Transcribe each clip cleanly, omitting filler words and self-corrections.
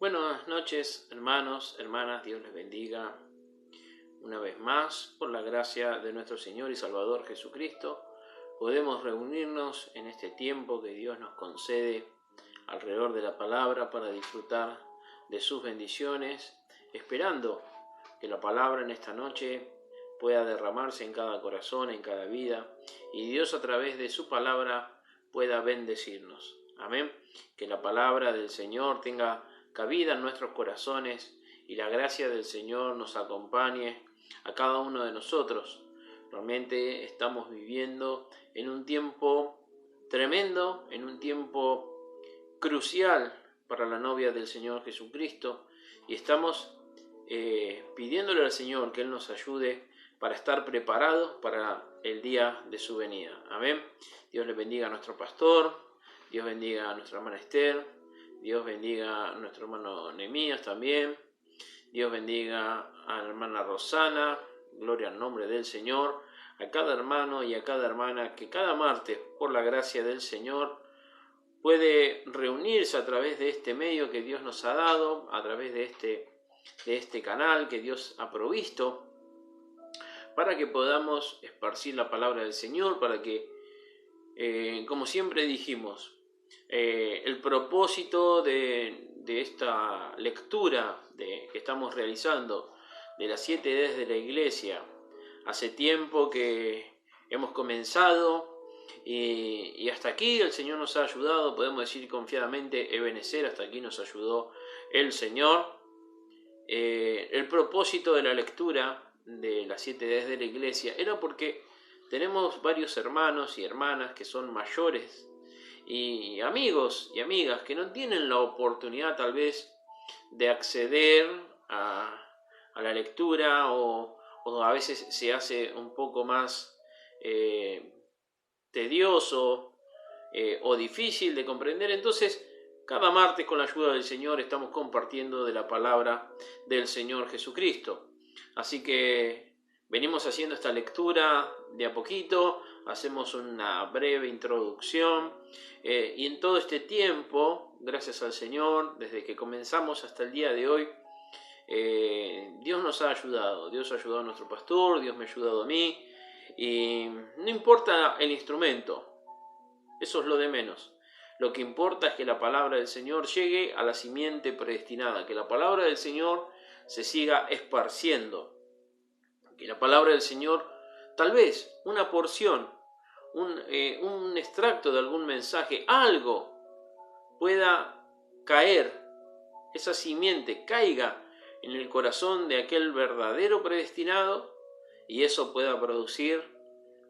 Buenas noches, hermanos, hermanas, Dios les bendiga una vez más. Por la gracia de nuestro Señor y Salvador Jesucristo, podemos reunirnos en este tiempo que Dios nos concede alrededor de la palabra para disfrutar de sus bendiciones, esperando que la palabra en esta noche pueda derramarse en cada corazón, en cada vida, y Dios a través de su palabra pueda bendecirnos. Amén. Que la palabra del Señor tenga cabida en nuestros corazones y la gracia del Señor nos acompañe a cada uno de nosotros. Realmente estamos viviendo en un tiempo tremendo, en un tiempo crucial para la novia del Señor Jesucristo, y estamos pidiéndole al Señor que Él nos ayude para estar preparados para el día de su venida. Amén. Dios le bendiga a nuestro pastor, Dios bendiga a nuestra hermana Esther, Dios bendiga a nuestro hermano Nehemías también, Dios bendiga a la hermana Rosana, gloria al nombre del Señor, a cada hermano y a cada hermana que cada martes, por la gracia del Señor, puede reunirse a través de este medio que Dios nos ha dado, a través de este canal que Dios ha provisto, para que podamos esparcir la palabra del Señor, para que, como siempre dijimos, el propósito de esta lectura que estamos realizando de las 7 Ds de la Iglesia, hace tiempo que hemos comenzado y hasta aquí el Señor nos ha ayudado, podemos decir confiadamente, Ebenezer, hasta aquí nos ayudó el Señor. El propósito de la lectura de las 7 Ds de la Iglesia era porque tenemos varios hermanos y hermanas que son mayores y amigos y amigas que no tienen la oportunidad tal vez de acceder a la lectura o a veces se hace un poco más tedioso o difícil de comprender. Entonces cada martes con la ayuda del Señor estamos compartiendo de la palabra del Señor Jesucristo. Así que venimos haciendo esta lectura de a poquito, hacemos una breve introducción y en todo este tiempo, gracias al Señor, desde que comenzamos hasta el día de hoy, Dios nos ha ayudado. Dios ha ayudado a nuestro pastor, Dios me ha ayudado a mí, y no importa el instrumento, eso es lo de menos. Lo que importa es que la palabra del Señor llegue a la simiente predestinada, que la palabra del Señor se siga esparciendo, que la palabra del Señor, tal vez una porción, un extracto de algún mensaje, algo pueda caer, esa simiente caiga en el corazón de aquel verdadero predestinado y eso pueda producir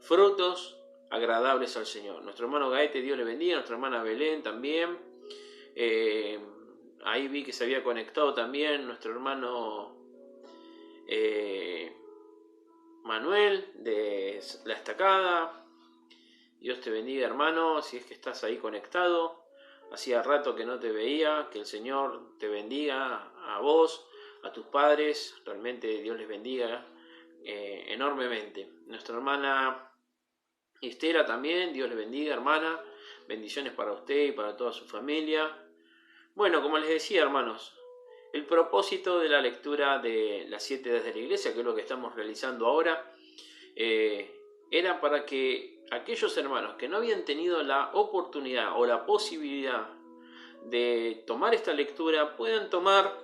frutos agradables al Señor. Nuestro hermano Gaete, Dios le bendiga, nuestra hermana Belén también, ahí vi que se había conectado también nuestro hermano Manuel de La Estacada. Dios te bendiga, hermano, si es que estás ahí conectado. Hacía rato que no te veía. Que el Señor te bendiga a vos, a tus padres. Realmente Dios les bendiga enormemente. Nuestra hermana Estela también, Dios le bendiga, hermana. Bendiciones para usted y para toda su familia. Bueno, como les decía, hermanos, el propósito de la lectura de las 7 Ds de la Iglesia, que es lo que estamos realizando ahora, era para que aquellos hermanos que no habían tenido la oportunidad o la posibilidad de tomar esta lectura puedan tomar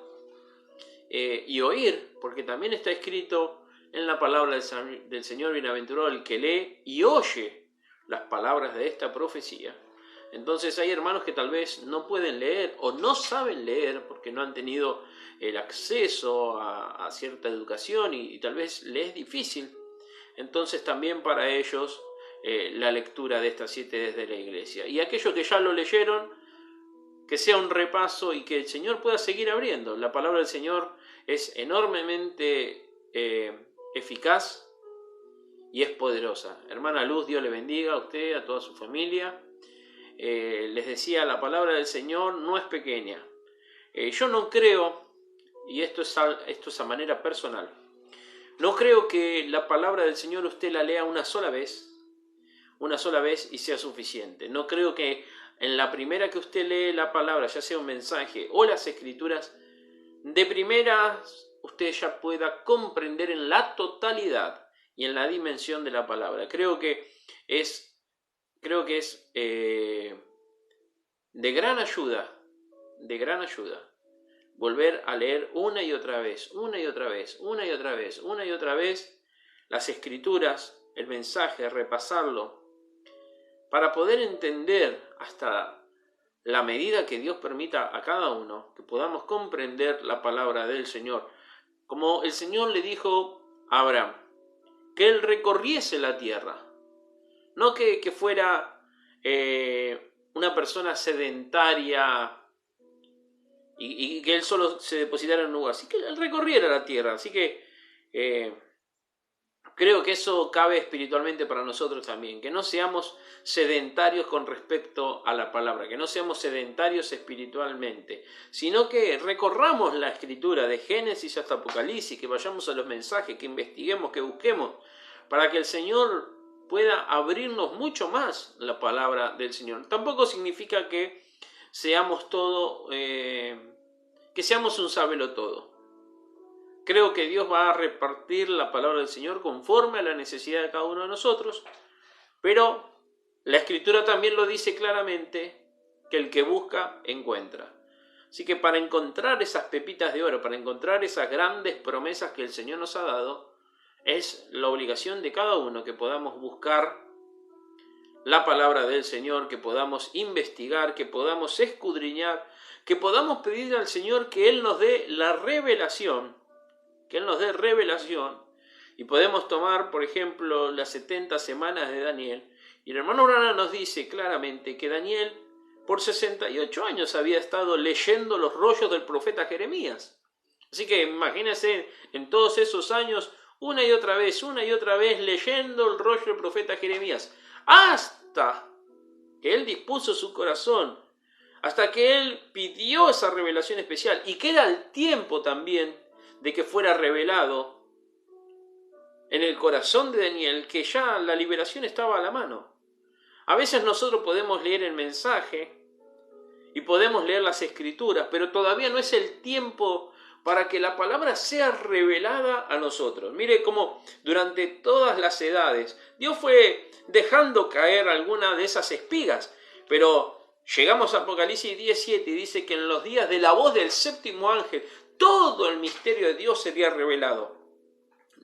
y oír, porque también está escrito en la palabra del Señor: bienaventurado el que lee y oye las palabras de esta profecía. Entonces hay hermanos que tal vez no pueden leer o no saben leer porque no han tenido el acceso a cierta educación y tal vez les es difícil. Entonces también para ellos la lectura de estas 7 Ds de la Iglesia. Y aquellos que ya lo leyeron, que sea un repaso y que el Señor pueda seguir abriendo. La palabra del Señor es enormemente eficaz y es poderosa. Hermana Luz, Dios le bendiga a usted, a toda su familia. Les decía, la palabra del Señor no es pequeña. Yo no creo, y esto es a manera personal, no creo que la palabra del Señor usted la lea una sola vez y sea suficiente. No creo que en la primera que usted lee la palabra, ya sea un mensaje o las Escrituras, de primeras usted ya pueda comprender en la totalidad y en la dimensión de la palabra. Creo que es de gran ayuda, volver a leer una y otra vez las Escrituras, el mensaje, repasarlo, para poder entender hasta la medida que Dios permita a cada uno, que podamos comprender la palabra del Señor. Como el Señor le dijo a Abraham, que él recorriese la tierra, no que fuera una persona sedentaria y que él solo se depositara en un lugar, así que él recorriera la tierra. Así que creo que eso cabe espiritualmente para nosotros también, que no seamos sedentarios con respecto a la palabra, que no seamos sedentarios espiritualmente, sino que recorramos la Escritura de Génesis hasta Apocalipsis, que vayamos a los mensajes, que investiguemos, que busquemos, para que el Señor pueda abrirnos mucho más la palabra del Señor. Tampoco significa que seamos que seamos un sabelotodo. Creo que Dios va a repartir la palabra del Señor conforme a la necesidad de cada uno de nosotros, pero la Escritura también lo dice claramente, que el que busca, encuentra. Así que para encontrar esas pepitas de oro, para encontrar esas grandes promesas que el Señor nos ha dado, es la obligación de cada uno que podamos buscar la palabra del Señor, que podamos investigar, que podamos escudriñar, que podamos pedir al Señor que Él nos dé la revelación, y podemos tomar, por ejemplo, las 70 semanas de Daniel, y el hermano Branham nos dice claramente que Daniel por 68 años había estado leyendo los rollos del profeta Jeremías. Así que imagínense en todos esos años, una y otra vez, leyendo el rollo del profeta Jeremías, hasta que él dispuso su corazón, hasta que él pidió esa revelación especial, y que era el tiempo también de que fuera revelado en el corazón de Daniel, que ya la liberación estaba a la mano. A veces nosotros podemos leer el mensaje y podemos leer las Escrituras, pero todavía no es el tiempo para que la palabra sea revelada a nosotros. Mire cómo durante todas las edades Dios fue dejando caer alguna de esas espigas, pero llegamos a Apocalipsis 17 y dice que en los días de la voz del séptimo ángel todo el misterio de Dios sería revelado.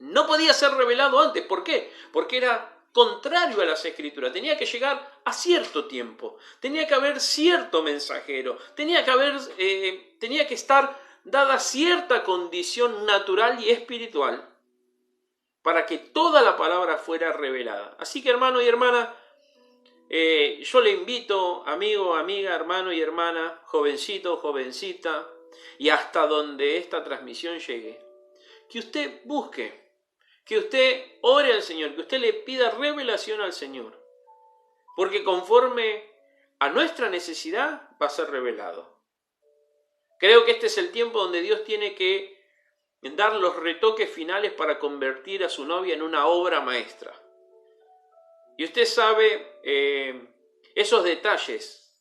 No podía ser revelado antes. ¿Por qué? Porque era contrario a las Escrituras. Tenía que llegar a cierto tiempo. Tenía que haber cierto mensajero. Tenía que estar dada cierta condición natural y espiritual para que toda la palabra fuera revelada. Así que, hermano y hermana, yo le invito, amigo, amiga, hermano y hermana, jovencito, jovencita, y hasta donde esta transmisión llegue, que usted busque, que usted ore al Señor, que usted le pida revelación al Señor, porque conforme a nuestra necesidad va a ser revelado. Creo que este es el tiempo donde Dios tiene que dar los retoques finales para convertir a su novia en una obra maestra. Y usted sabe esos detalles,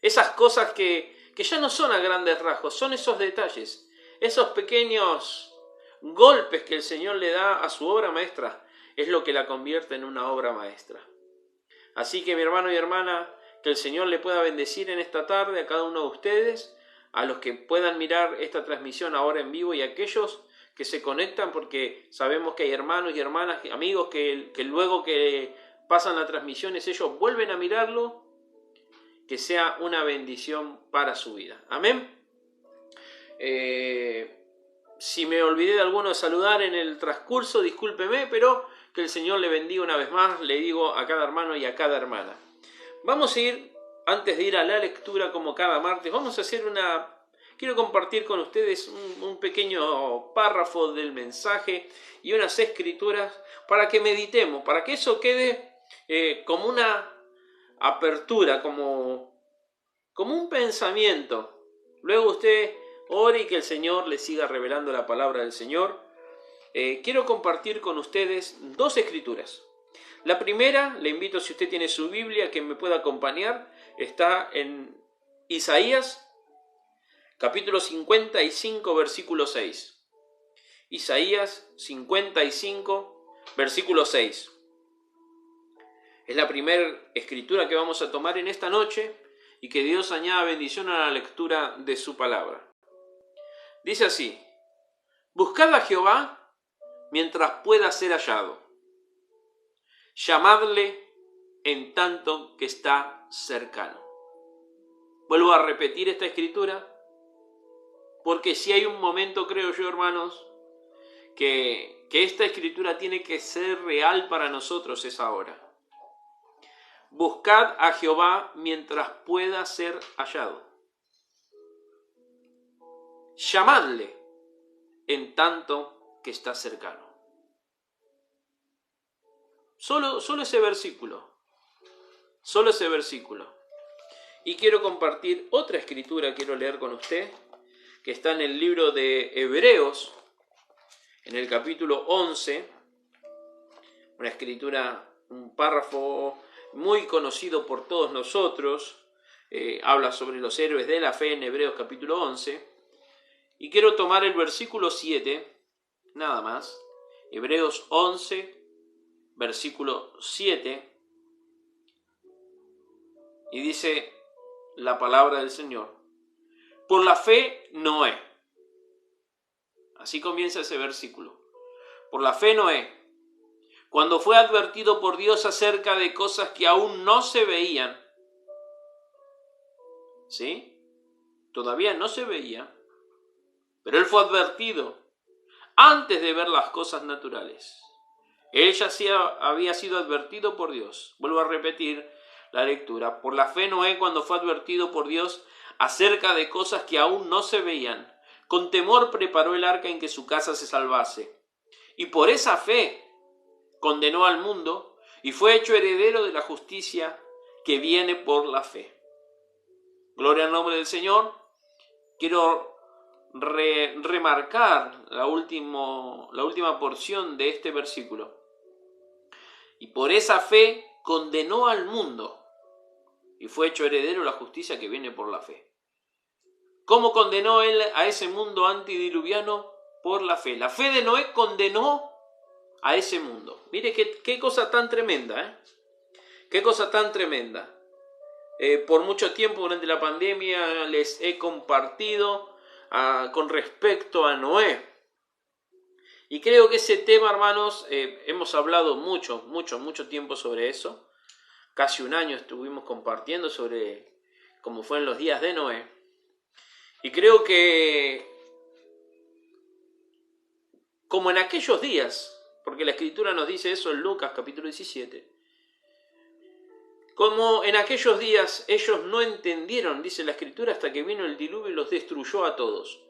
esas cosas que ya no son a grandes rasgos, son esos detalles, esos pequeños golpes que el Señor le da a su obra maestra, es lo que la convierte en una obra maestra. Así que, mi hermano y hermana, que el Señor le pueda bendecir en esta tarde a cada uno de ustedes, a los que puedan mirar esta transmisión ahora en vivo y a aquellos que se conectan, porque sabemos que hay hermanos y hermanas, amigos que luego que pasan las transmisiones ellos vuelven a mirarlo. Que sea una bendición para su vida. Amén. Si me olvidé de alguno saludar en el transcurso, discúlpeme, pero que el Señor le bendiga una vez más, le digo a cada hermano y a cada hermana. Vamos a ir, antes de ir a la lectura como cada martes, vamos a hacer quiero compartir con ustedes un pequeño párrafo del mensaje y unas escrituras para que meditemos, para que eso quede como una apertura, como un pensamiento. Luego usted ore y que el Señor le siga revelando la palabra del Señor. Quiero compartir con ustedes dos escrituras. La primera, le invito, si usted tiene su Biblia, que me pueda acompañar, está en Isaías, capítulo 55, versículo 6. Isaías 55, versículo 6. Es la primera escritura que vamos a tomar en esta noche y que Dios añada bendición a la lectura de su palabra. Dice así: buscad a Jehová mientras pueda ser hallado. Llamadle en tanto que está cercano. Vuelvo a repetir esta escritura, porque si hay un momento, creo yo, hermanos, que esta escritura tiene que ser real para nosotros, es ahora. Buscad a Jehová mientras pueda ser hallado. Llamadle en tanto que está cercano. Solo ese versículo. Solo ese versículo. Y quiero compartir otra escritura, quiero leer con usted, que está en el libro de Hebreos, en el capítulo 11, una escritura, un párrafo muy conocido por todos nosotros, habla sobre los héroes de la fe en Hebreos capítulo 11, y quiero tomar el versículo 7, nada más, Hebreos 11, versículo 7, y dice la palabra del Señor: por la fe Noé. Así comienza ese versículo. Por la fe Noé, cuando fue advertido por Dios acerca de cosas que aún no se veían, ¿sí? Todavía no se veía, pero él fue advertido antes de ver las cosas naturales. Él ya había sido advertido por Dios. Vuelvo a repetir la lectura. Por la fe Noé, cuando fue advertido por Dios acerca de cosas que aún no se veían, con temor preparó el arca en que su casa se salvase. Y por esa fe condenó al mundo y fue hecho heredero de la justicia que viene por la fe. Gloria al nombre del Señor. Quiero remarcar la última porción de este versículo. Y por esa fe condenó al mundo y fue hecho heredero de la justicia que viene por la fe. ¿Cómo condenó él a ese mundo antediluviano? Por la fe. La fe de Noé condenó a ese mundo. Mire qué cosa tan tremenda, ¿eh? Qué cosa tan tremenda. Por mucho tiempo durante la pandemia les he compartido con respecto a Noé. Y creo que ese tema, hermanos, hemos hablado mucho tiempo sobre eso. Casi un año estuvimos compartiendo sobre cómo fueron los días de Noé. Y creo que, como en aquellos días, porque la Escritura nos dice eso en Lucas capítulo 17, como en aquellos días ellos no entendieron, dice la Escritura, hasta que vino el diluvio y los destruyó a todos.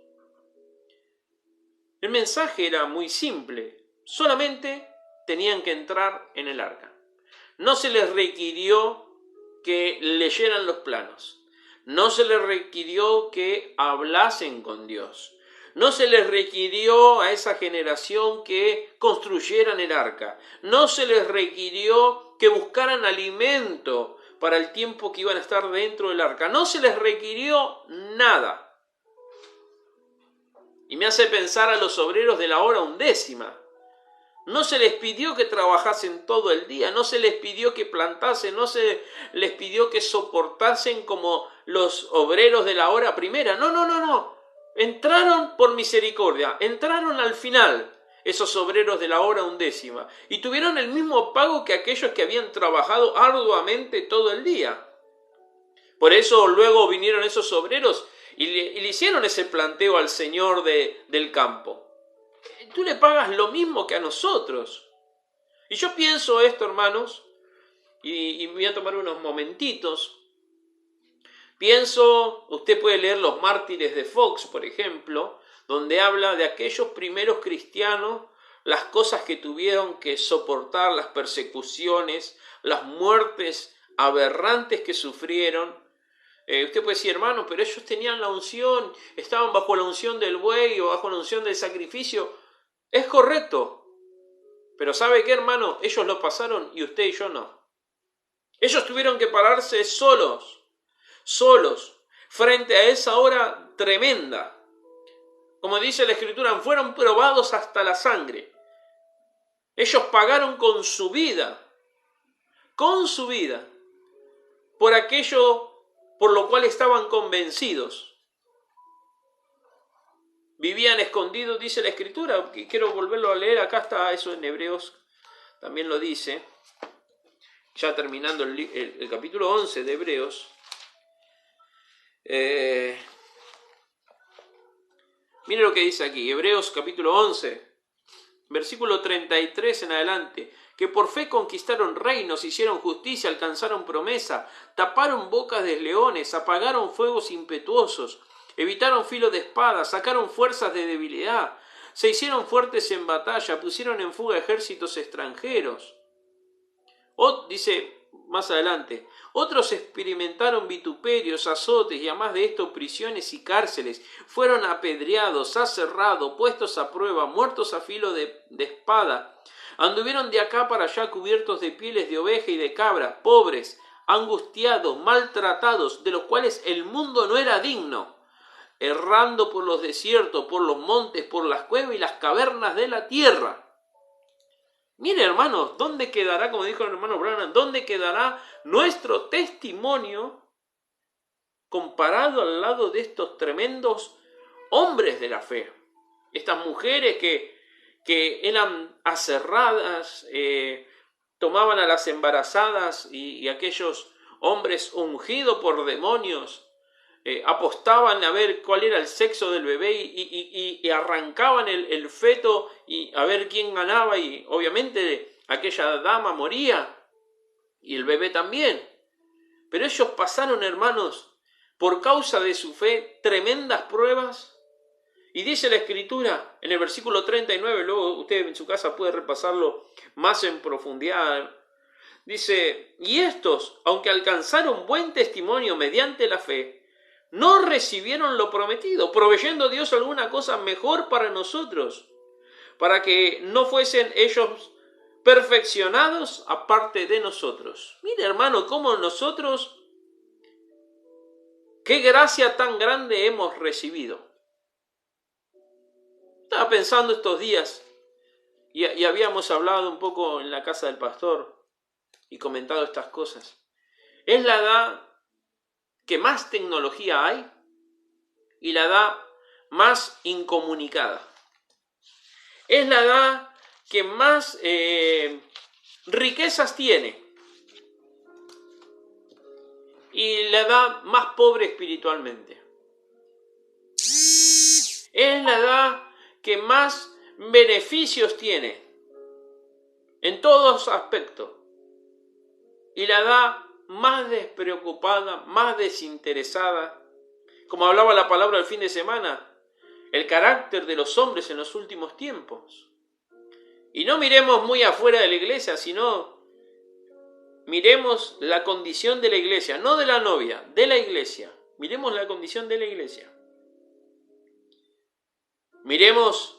El mensaje era muy simple, solamente tenían que entrar en el arca. No se les requirió que leyeran los planos, no se les requirió que hablasen con Dios, no se les requirió a esa generación que construyeran el arca, no se les requirió que buscaran alimento para el tiempo que iban a estar dentro del arca, no se les requirió nada. Y me hace pensar a los obreros de la hora undécima. No se les pidió que trabajasen todo el día, no se les pidió que plantasen, no se les pidió que soportasen como los obreros de la hora primera. No. Entraron por misericordia, entraron al final esos obreros de la hora undécima y tuvieron el mismo pago que aquellos que habían trabajado arduamente todo el día. Por eso luego vinieron esos obreros y le hicieron ese planteo al Señor del campo. Tú le pagas lo mismo que a nosotros. Y yo pienso esto, hermanos, y voy a tomar unos momentitos. Pienso, usted puede leer Los Mártires de Fox, por ejemplo, donde habla de aquellos primeros cristianos, las cosas que tuvieron que soportar, las persecuciones, las muertes aberrantes que sufrieron. Usted puede decir, hermano, pero ellos tenían la unción, estaban bajo la unción del buey o bajo la unción del sacrificio. Es correcto, pero ¿sabe qué, hermano? Ellos lo pasaron y usted y yo no. Ellos tuvieron que pararse solos, frente a esa hora tremenda. Como dice la Escritura, fueron probados hasta la sangre. Ellos pagaron con su vida, por aquello por lo cual estaban convencidos. Vivían escondidos, dice la Escritura, que quiero volverlo a leer, acá está eso en Hebreos, también lo dice, ya terminando el capítulo 11 de Hebreos. Mire lo que dice aquí, Hebreos capítulo 11, versículo 33 en adelante. Que por fe conquistaron reinos, hicieron justicia, alcanzaron promesa, taparon bocas de leones, apagaron fuegos impetuosos, evitaron filo de espada, sacaron fuerzas de debilidad, se hicieron fuertes en batalla, pusieron en fuga ejércitos extranjeros. Dice más adelante, otros experimentaron vituperios, azotes y además de esto prisiones y cárceles, fueron apedreados, aserrados, puestos a prueba, muertos a filo de espada. Anduvieron de acá para allá cubiertos de pieles de oveja y de cabra, pobres, angustiados, maltratados, de los cuales el mundo no era digno, errando por los desiertos, por los montes, por las cuevas y las cavernas de la tierra. Mire, hermanos, ¿dónde quedará, como dijo el hermano Branham, dónde quedará nuestro testimonio comparado al lado de estos tremendos hombres de la fe? Estas mujeres que eran aserradas, tomaban a las embarazadas y aquellos hombres ungidos por demonios, apostaban a ver cuál era el sexo del bebé y arrancaban el feto y a ver quién ganaba, y obviamente aquella dama moría y el bebé también. Pero ellos pasaron, hermanos, por causa de su fe, tremendas pruebas. Y dice la Escritura en el versículo 39, luego usted en su casa puede repasarlo más en profundidad. Dice, y estos, aunque alcanzaron buen testimonio mediante la fe, no recibieron lo prometido, proveyendo Dios alguna cosa mejor para nosotros, para que no fuesen ellos perfeccionados aparte de nosotros. Mire, hermano, cómo nosotros, qué gracia tan grande hemos recibido. Estaba pensando estos días y habíamos hablado un poco en la casa del pastor y comentado estas cosas. Es la edad que más tecnología hay y la edad más incomunicada. Es la edad que más riquezas tiene y la edad más pobre espiritualmente. Es la edad que más beneficios tiene en todos aspectos y la edad más despreocupada, más desinteresada. Como hablaba la palabra el fin de semana, el carácter de los hombres en los últimos tiempos. Y no miremos muy afuera de la iglesia, sino miremos la condición de la iglesia, no de la novia, de la iglesia. Miremos la condición de la iglesia. Miremos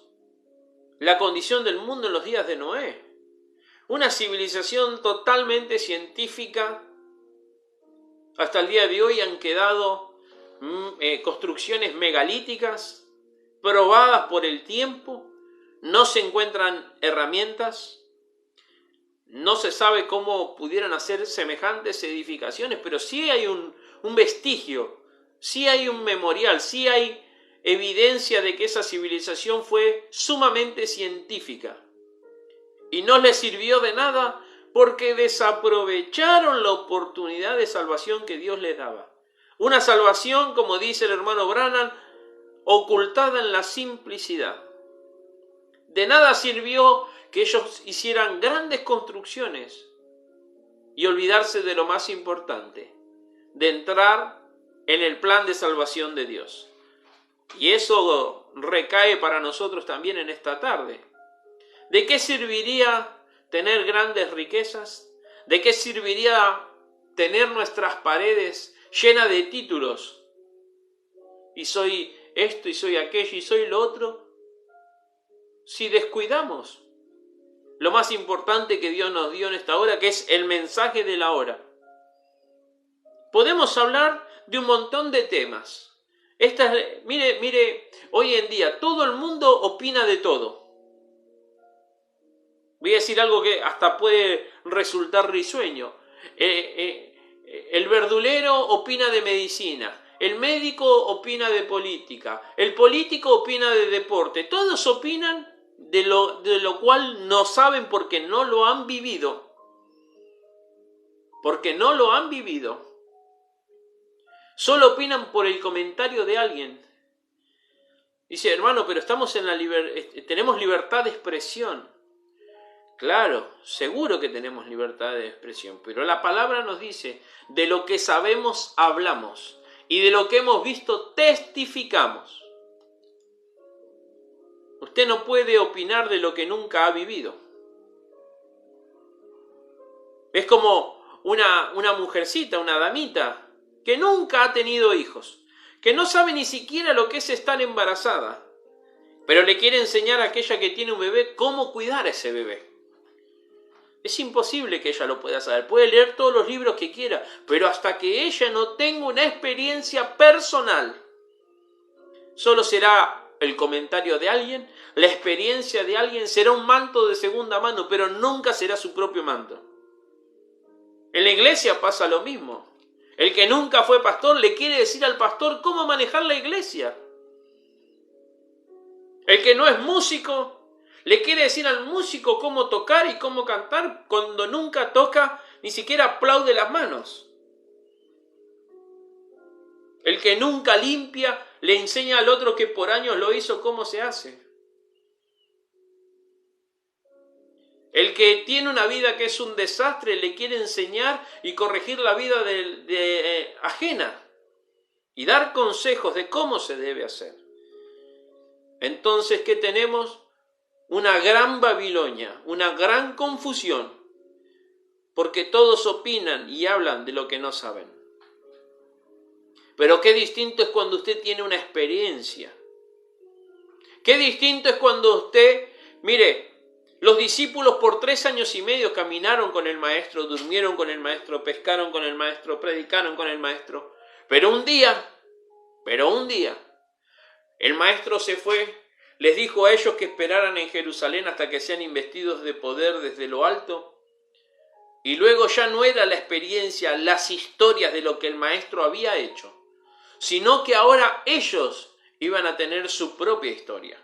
la condición del mundo en los días de Noé. Una civilización totalmente científica. Hasta el día de hoy han quedado construcciones megalíticas, probadas por el tiempo. No se encuentran herramientas. No se sabe cómo pudieran hacer semejantes edificaciones, pero sí hay un vestigio, sí hay un memorial, sí hay evidencia de que esa civilización fue sumamente científica. Y no les sirvió de nada porque desaprovecharon la oportunidad de salvación que Dios les daba. Una salvación, como dice el hermano Branham, ocultada en la simplicidad. De nada sirvió que ellos hicieran grandes construcciones y olvidarse de lo más importante, de entrar en el plan de salvación de Dios. Y eso recae para nosotros también en esta tarde. ¿De qué serviría tener grandes riquezas? ¿De qué serviría tener nuestras paredes llenas de títulos? Y soy esto, y soy aquello, y soy lo otro. Si descuidamos lo más importante que Dios nos dio en esta hora, que es el mensaje de la hora. Podemos hablar de un montón de temas. Mire, hoy en día todo el mundo opina de todo. Voy a decir algo que hasta puede resultar risueño. El verdulero opina de medicina, el médico opina de política, el político opina de deporte. Todos opinan de lo cual no saben porque no lo han vivido. Porque no lo han vivido. Solo opinan por el comentario de alguien. Dice, hermano, pero estamos tenemos libertad de expresión. Claro, seguro que tenemos libertad de expresión, pero la palabra nos dice, de lo que sabemos hablamos y de lo que hemos visto testificamos. Usted no puede opinar de lo que nunca ha vivido. Es como una mujercita, una damita, que nunca ha tenido hijos, que no sabe ni siquiera lo que es estar embarazada, pero le quiere enseñar a aquella que tiene un bebé cómo cuidar a ese bebé. Es imposible que ella lo pueda saber. Puede leer todos los libros que quiera, pero hasta que ella no tenga una experiencia personal, solo será el comentario de alguien, la experiencia de alguien, será un manto de segunda mano, pero nunca será su propio manto. En la iglesia pasa lo mismo. El que nunca fue pastor le quiere decir al pastor cómo manejar la iglesia. El que no es músico le quiere decir al músico cómo tocar y cómo cantar cuando nunca toca, ni siquiera aplaude las manos. El que nunca limpia le enseña al otro que por años lo hizo cómo se hace. El que tiene una vida que es un desastre le quiere enseñar y corregir la vida ajena y dar consejos de cómo se debe hacer. Entonces, ¿qué tenemos? Una gran Babilonia, una gran confusión, porque todos opinan y hablan de lo que no saben. Pero qué distinto es cuando usted tiene una experiencia. Qué distinto es cuando usted, mire, los discípulos por 3 años y medio caminaron con el maestro, durmieron con el maestro, pescaron con el maestro, predicaron con el maestro. Pero un día, el maestro se fue. Les dijo a ellos que esperaran en Jerusalén hasta que sean investidos de poder desde lo alto. Y luego ya no era la experiencia, las historias de lo que el maestro había hecho, sino que ahora ellos iban a tener su propia historia.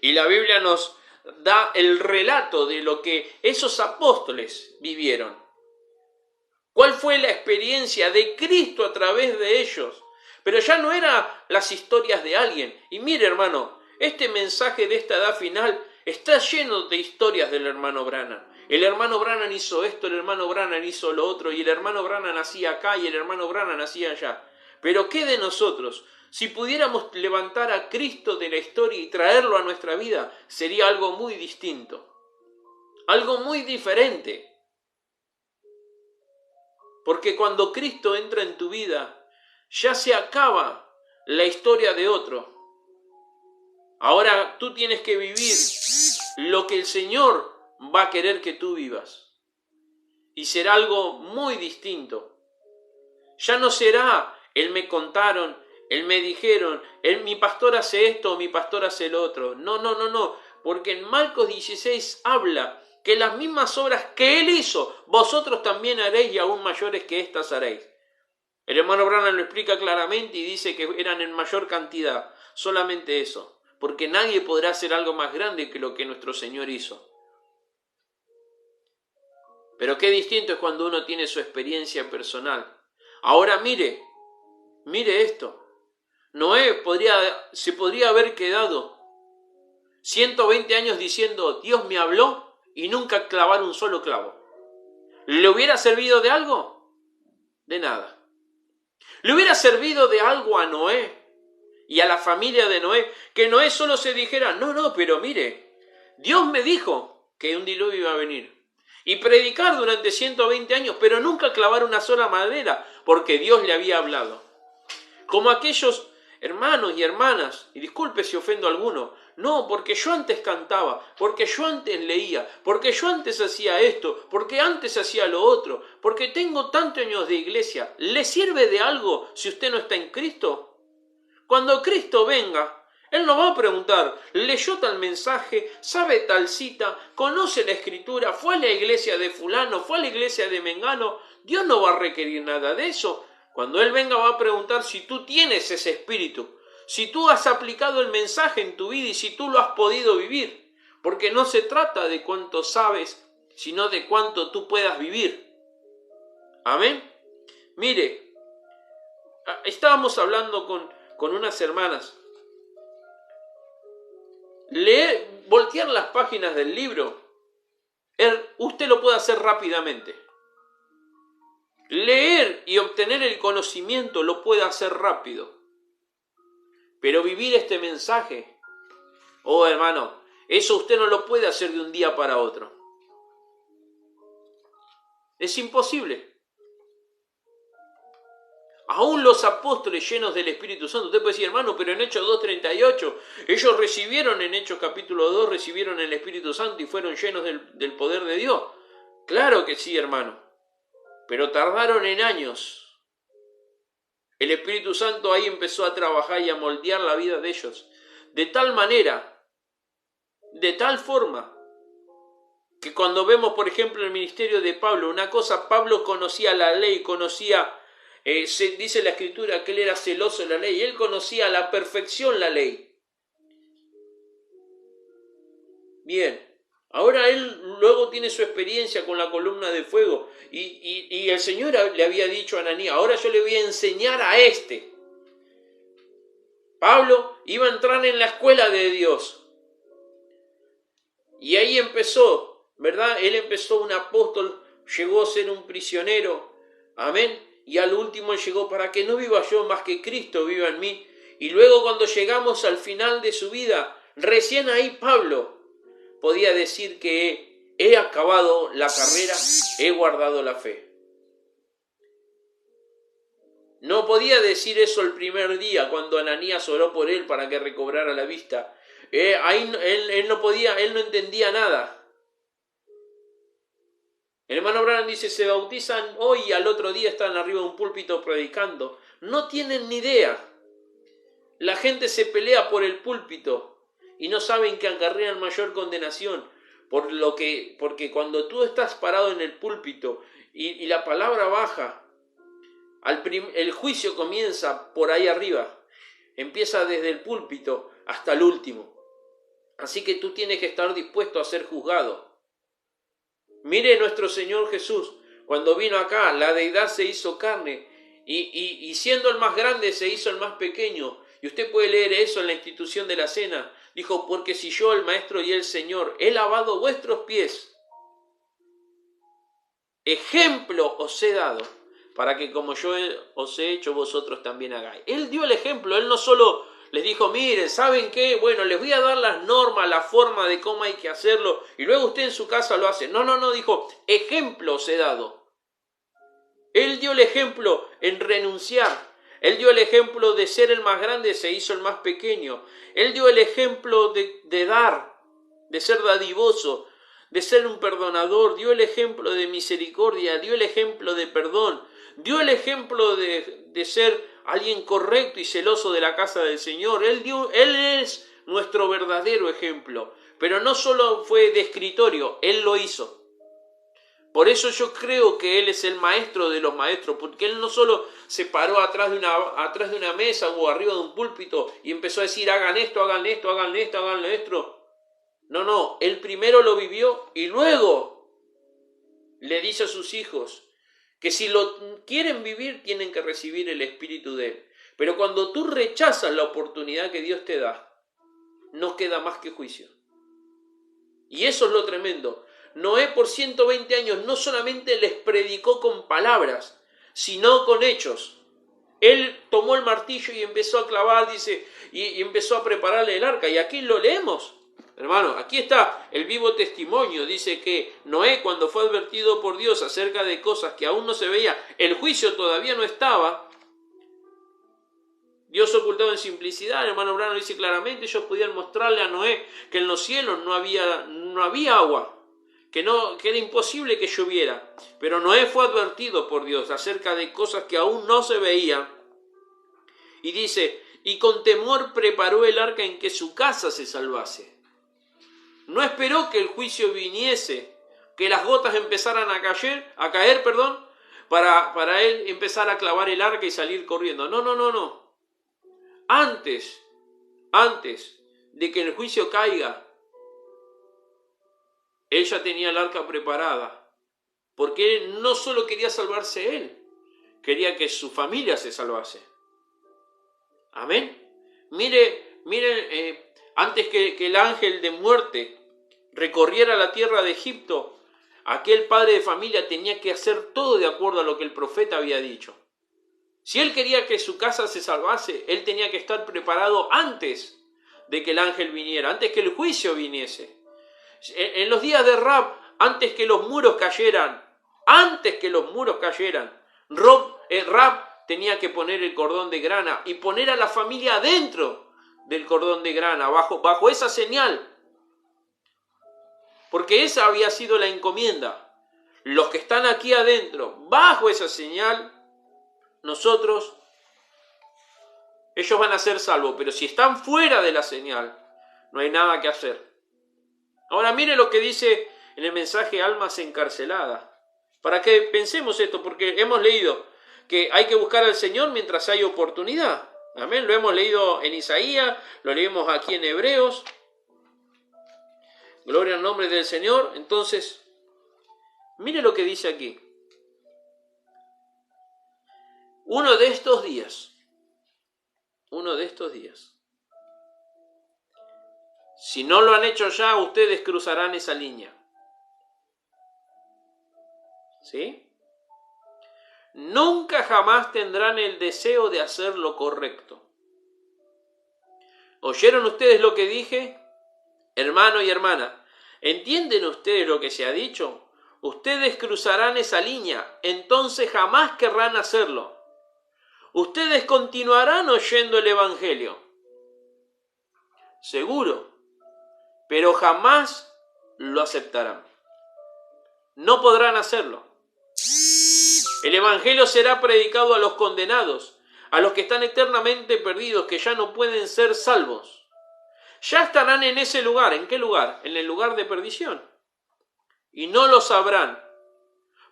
Y la Biblia nos da el relato de lo que esos apóstoles vivieron. ¿Cuál fue la experiencia de Cristo a través de ellos? Pero ya no eran las historias de alguien. Y mire, hermano, este mensaje de esta edad final está lleno de historias del hermano Branham. El hermano Branham hizo esto, el hermano Branham hizo lo otro, y el hermano Branham hacía acá, y el hermano Branham hacía allá. Pero ¿qué de nosotros? Si pudiéramos levantar a Cristo de la historia y traerlo a nuestra vida, sería algo muy distinto. Algo muy diferente. Porque cuando Cristo entra en tu vida, ya se acaba la historia de otro. Ahora tú tienes que vivir lo que el Señor va a querer que tú vivas. Y será algo muy distinto. Ya no será el me contaron, el me dijeron, mi pastor hace esto, mi pastor hace lo otro. No. Porque en Marcos 16 habla que las mismas obras que Él hizo, vosotros también haréis y aún mayores que estas haréis. El hermano Branham lo explica claramente y dice que eran en mayor cantidad. Solamente eso. Porque nadie podrá hacer algo más grande que lo que nuestro Señor hizo. Pero qué distinto es cuando uno tiene su experiencia personal. Ahora mire esto. Noé se podría haber quedado 120 años diciendo, Dios me habló y nunca clavar un solo clavo. ¿Le hubiera servido de algo? De nada. ¿Le hubiera servido de algo a Noé y a la familia de Noé? Que Noé solo se dijera, no, pero mire, Dios me dijo que un diluvio iba a venir. Y predicar durante 120 años, pero nunca clavar una sola madera, porque Dios le había hablado. Como aquellos hermanos y hermanas, y disculpe si ofendo a alguno, no, porque yo antes cantaba, porque yo antes leía, porque yo antes hacía esto, porque antes hacía lo otro, porque tengo tantos años de iglesia. ¿Le sirve de algo si usted no está en Cristo? Cuando Cristo venga, Él nos va a preguntar, ¿leyó tal mensaje? ¿Sabe tal cita? ¿Conoce la Escritura? ¿Fue a la iglesia de fulano? ¿Fue a la iglesia de Mengano? Dios no va a requerir nada de eso. Cuando Él venga va a preguntar si tú tienes ese espíritu, si tú has aplicado el mensaje en tu vida y si tú lo has podido vivir. Porque no se trata de cuánto sabes, sino de cuánto tú puedas vivir. Amén. Mire, estábamos hablando con unas hermanas. Leer, voltear las páginas del libro, usted lo puede hacer rápidamente. Leer y obtener el conocimiento lo puede hacer rápido. Pero vivir este mensaje, oh hermano, eso usted no lo puede hacer de un día para otro. Es imposible. Aún los apóstoles llenos del Espíritu Santo, usted puede decir, hermano, pero en Hechos 2:38, ellos recibieron en Hechos capítulo 2, recibieron el Espíritu Santo y fueron llenos del poder de Dios. Claro que sí, hermano, pero tardaron en años. El Espíritu Santo ahí empezó a trabajar y a moldear la vida de ellos, de tal manera, de tal forma, que cuando vemos, por ejemplo, el ministerio de Pablo, una cosa, Pablo conocía la ley, conocía... dice la Escritura que él era celoso de la ley, él conocía a la perfección la ley. Bien, ahora él luego tiene su experiencia con la columna de fuego y el Señor le había dicho a Ananías, ahora yo le voy a enseñar a este. Pablo iba a entrar en la escuela de Dios y ahí empezó, ¿verdad? Él empezó un apóstol, llegó a ser un prisionero, amén. Y al último llegó para que no viva yo más que Cristo viva en mí. Y luego cuando llegamos al final de su vida, recién ahí Pablo podía decir que he acabado la carrera, he guardado la fe. No podía decir eso el primer día cuando Ananías oró por él para que recobrara la vista. Ahí él no podía, él no entendía nada. El hermano Branham dice, se bautizan hoy y al otro día están arriba de un púlpito predicando. No tienen ni idea. La gente se pelea por el púlpito y no saben que acarrean mayor condenación. Porque cuando tú estás parado en el púlpito y la palabra baja, el juicio comienza por ahí arriba. Empieza desde el púlpito hasta el último. Así que tú tienes que estar dispuesto a ser juzgado. Mire nuestro Señor Jesús, cuando vino acá, la deidad se hizo carne y siendo el más grande se hizo el más pequeño. Y usted puede leer eso en la institución de la cena. Dijo, porque si yo, el Maestro y el Señor, he lavado vuestros pies, ejemplo os he dado, para que como yo os he hecho, vosotros también hagáis. Él dio el ejemplo, él no solo les dijo, miren, ¿saben qué? Bueno, les voy a dar las normas, la forma de cómo hay que hacerlo, y luego usted en su casa lo hace. No, dijo, ejemplo os he dado. Él dio el ejemplo en renunciar. Él dio el ejemplo de ser el más grande, se hizo el más pequeño. Él dio el ejemplo de dar, de ser dadivoso, de ser un perdonador. Dio el ejemplo de misericordia, dio el ejemplo de perdón. Dio el ejemplo de ser alguien correcto y celoso de la casa del Señor. Él es nuestro verdadero ejemplo. Pero no solo fue de escritorio, Él lo hizo. Por eso yo creo que Él es el maestro de los maestros, porque Él no solo se paró atrás de una mesa o arriba de un púlpito y empezó a decir, hagan esto, hagan esto, hagan esto, hagan esto. No, Él primero lo vivió y luego le dice a sus hijos que si lo quieren vivir tienen que recibir el Espíritu de Él. Pero cuando tú rechazas la oportunidad que Dios te da, no queda más que juicio. Y eso es lo tremendo. Noé por 120 años no solamente les predicó con palabras, sino con hechos. Él tomó el martillo y empezó a clavar, dice, y empezó a prepararle el arca. Y aquí lo leemos. Hermano, aquí está el vivo testimonio. Dice que Noé, cuando fue advertido por Dios acerca de cosas que aún no se veía, el juicio todavía no estaba. Dios ocultado en simplicidad, el hermano Branham dice claramente, ellos podían mostrarle a Noé que en los cielos no había agua, que era imposible que lloviera. Pero Noé fue advertido por Dios acerca de cosas que aún no se veían. Y dice, y con temor preparó el arca en que su casa se salvase. No esperó que el juicio viniese, que las gotas empezaran a caer, para él empezar a clavar el arca y salir corriendo. No. Antes de que el juicio caiga, él ya tenía el arca preparada, porque él no solo quería salvarse él, quería que su familia se salvase. Amén. Mire, antes que el ángel de muerte recorriera la tierra de Egipto, aquel padre de familia tenía que hacer todo de acuerdo a lo que el profeta había dicho. Si él quería que su casa se salvase, él tenía que estar preparado antes de que el ángel viniera, antes que el juicio viniese. En los días de Rahab, antes que los muros cayeran, Rahab tenía que poner el cordón de grana y poner a la familia adentro del cordón de grana, bajo esa señal. Porque esa había sido la encomienda. Los que están aquí adentro, bajo esa señal, ellos van a ser salvos. Pero si están fuera de la señal, no hay nada que hacer. Ahora mire lo que dice en el mensaje Almas Encarceladas. Para que pensemos esto, porque hemos leído que hay que buscar al Señor mientras hay oportunidad. Amén, lo hemos leído en Isaías, lo leemos aquí en Hebreos. Gloria al nombre del Señor. Entonces, mire lo que dice aquí. Uno de estos días, si no lo han hecho ya, ustedes cruzarán esa línea. ¿Sí? Nunca jamás tendrán el deseo de hacer lo correcto. ¿Oyeron ustedes lo que dije? Hermano y hermana, ¿entienden ustedes lo que se ha dicho? Ustedes cruzarán esa línea, entonces jamás querrán hacerlo. Ustedes continuarán oyendo el Evangelio. Seguro, pero jamás lo aceptarán. No podrán hacerlo. El Evangelio será predicado a los condenados, a los que están eternamente perdidos, que ya no pueden ser salvos. Ya estarán en ese lugar. ¿En qué lugar? En el lugar de perdición. Y no lo sabrán.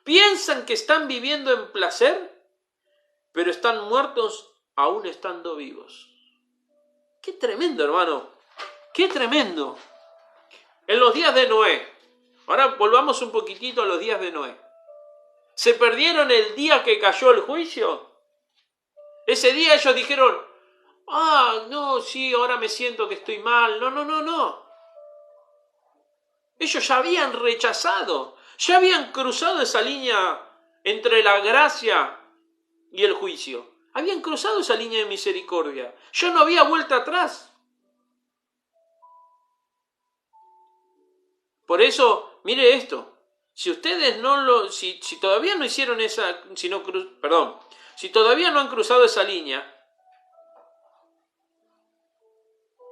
Piensan que están viviendo en placer, pero están muertos aún estando vivos. ¡Qué tremendo, hermano! ¡Qué tremendo! En los días de Noé. Ahora volvamos un poquitito a los días de Noé. ¿Se perdieron el día que cayó el juicio? Ese día ellos dijeron, no, sí, ahora me siento que estoy mal. No. Ellos ya habían rechazado, ya habían cruzado esa línea entre la gracia y el juicio. Habían cruzado esa línea de misericordia. Ya no había vuelta atrás. Por eso, mire esto. Si ustedes si todavía no hicieron si todavía no han cruzado esa línea,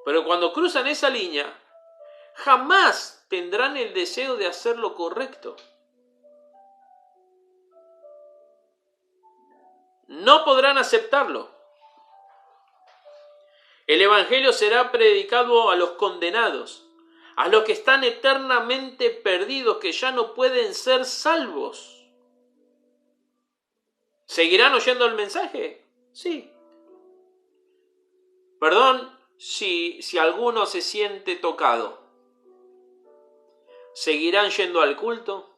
pero cuando cruzan esa línea, jamás tendrán el deseo de hacer lo correcto. No podrán aceptarlo. El Evangelio será predicado a los condenados, a los que están eternamente perdidos, que ya no pueden ser salvos. ¿Seguirán oyendo el mensaje? Sí. Perdón si alguno se siente tocado. ¿Seguirán yendo al culto?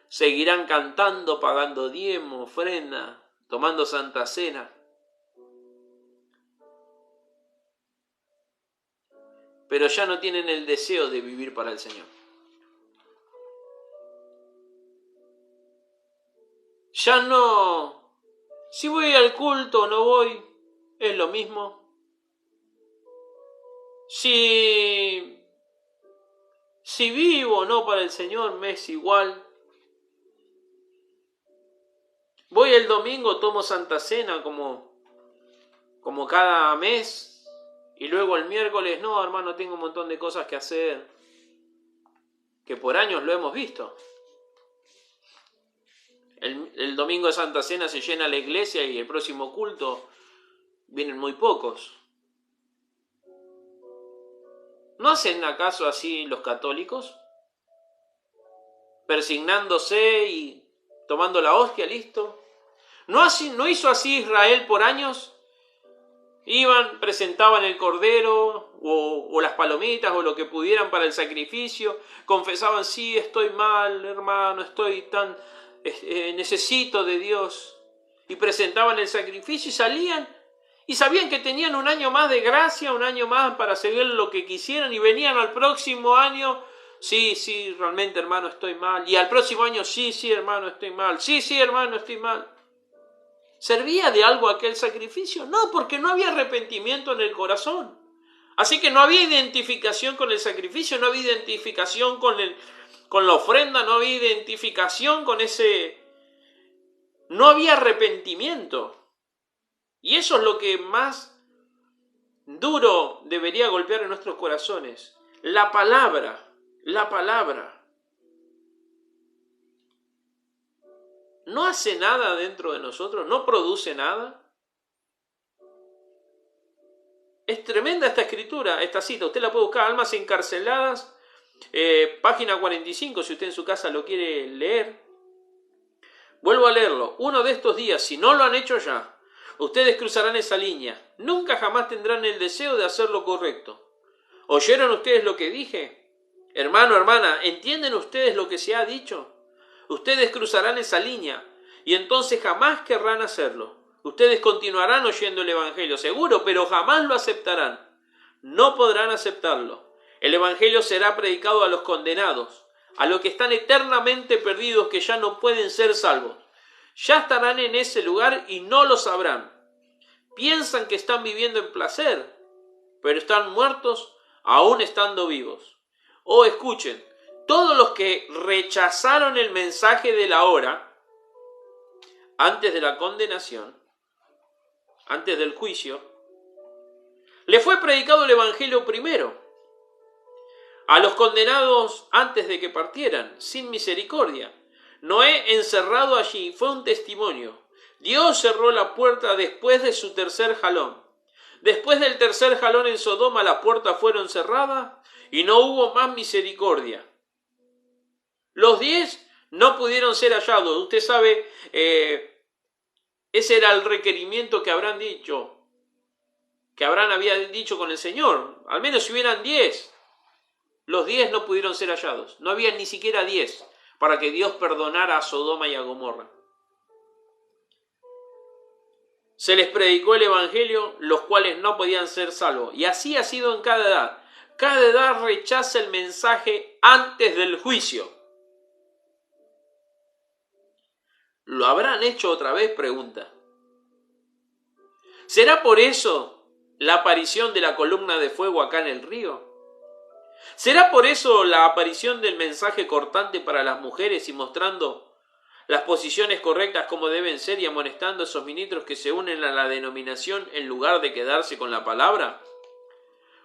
¿Seguirán cantando, pagando diezmo, ofrenda, tomando Santa Cena? Pero ya no tienen el deseo de vivir para el Señor. Ya no, si voy al culto o no voy, es lo mismo. Si vivo o no para el Señor, me es igual. Voy el domingo, tomo Santa Cena como cada mes. Y luego el miércoles, no, hermano, tengo un montón de cosas que hacer. Que por años lo hemos visto. El domingo de Santa Cena se llena la iglesia y el próximo culto vienen muy pocos. ¿No hacen acaso así los católicos? Persignándose y tomando la hostia, listo. ¿No hizo así Israel por años? Iban, presentaban el cordero o las palomitas o lo que pudieran para el sacrificio, confesaban, sí, estoy mal, hermano, necesito de Dios, y presentaban el sacrificio y salían, y sabían que tenían un año más de gracia, un año más para seguir lo que quisieran, y venían al próximo año, sí, realmente, hermano, estoy mal, y al próximo año, sí, hermano, estoy mal, sí, hermano, estoy mal. ¿Servía de algo aquel sacrificio? No, porque no había arrepentimiento en el corazón. Así que no había identificación con el sacrificio, no había identificación con la ofrenda, no había identificación con ese... No había arrepentimiento. Y eso es lo que más duro debería golpear en nuestros corazones. La palabra. ¿No hace nada dentro de nosotros? ¿No produce nada? Es tremenda esta escritura, esta cita. Usted la puede buscar, Almas Encarceladas, página 45, si usted en su casa lo quiere leer. Vuelvo a leerlo. Uno de estos días, si no lo han hecho ya, ustedes cruzarán esa línea. Nunca jamás tendrán el deseo de hacer lo correcto. ¿Oyeron ustedes lo que dije? Hermano, hermana, ¿entienden ustedes lo que se ha dicho? Ustedes cruzarán esa línea y entonces jamás querrán hacerlo. Ustedes continuarán oyendo el Evangelio, seguro, pero jamás lo aceptarán. No podrán aceptarlo. El Evangelio será predicado a los condenados, a los que están eternamente perdidos, que ya no pueden ser salvos. Ya estarán en ese lugar y no lo sabrán. Piensan que están viviendo en placer, pero están muertos aún estando vivos. Oh, escuchen. Todos los que rechazaron el mensaje de la hora, antes de la condenación, antes del juicio, le fue predicado el Evangelio primero. A los condenados antes de que partieran, sin misericordia. Noé, encerrado allí, fue un testimonio. Dios cerró la puerta después de su tercer jalón. Después del tercer jalón en Sodoma, las puertas fueron cerradas y no hubo más misericordia. Los 10 no pudieron ser hallados. Usted sabe, ese era el requerimiento que Abraham había dicho con el Señor. Al menos si hubieran 10. Los 10 no pudieron ser hallados. No había ni siquiera 10 para que Dios perdonara a Sodoma y a Gomorra. Se les predicó el Evangelio, los cuales no podían ser salvos. Y así ha sido en cada edad. Cada edad rechaza el mensaje antes del juicio. ¿Lo habrán hecho otra vez? Pregunta. ¿Será por eso la aparición de la columna de fuego acá en el río? ¿Será por eso la aparición del mensaje cortante para las mujeres y mostrando las posiciones correctas como deben ser y amonestando a esos ministros que se unen a la denominación en lugar de quedarse con la palabra?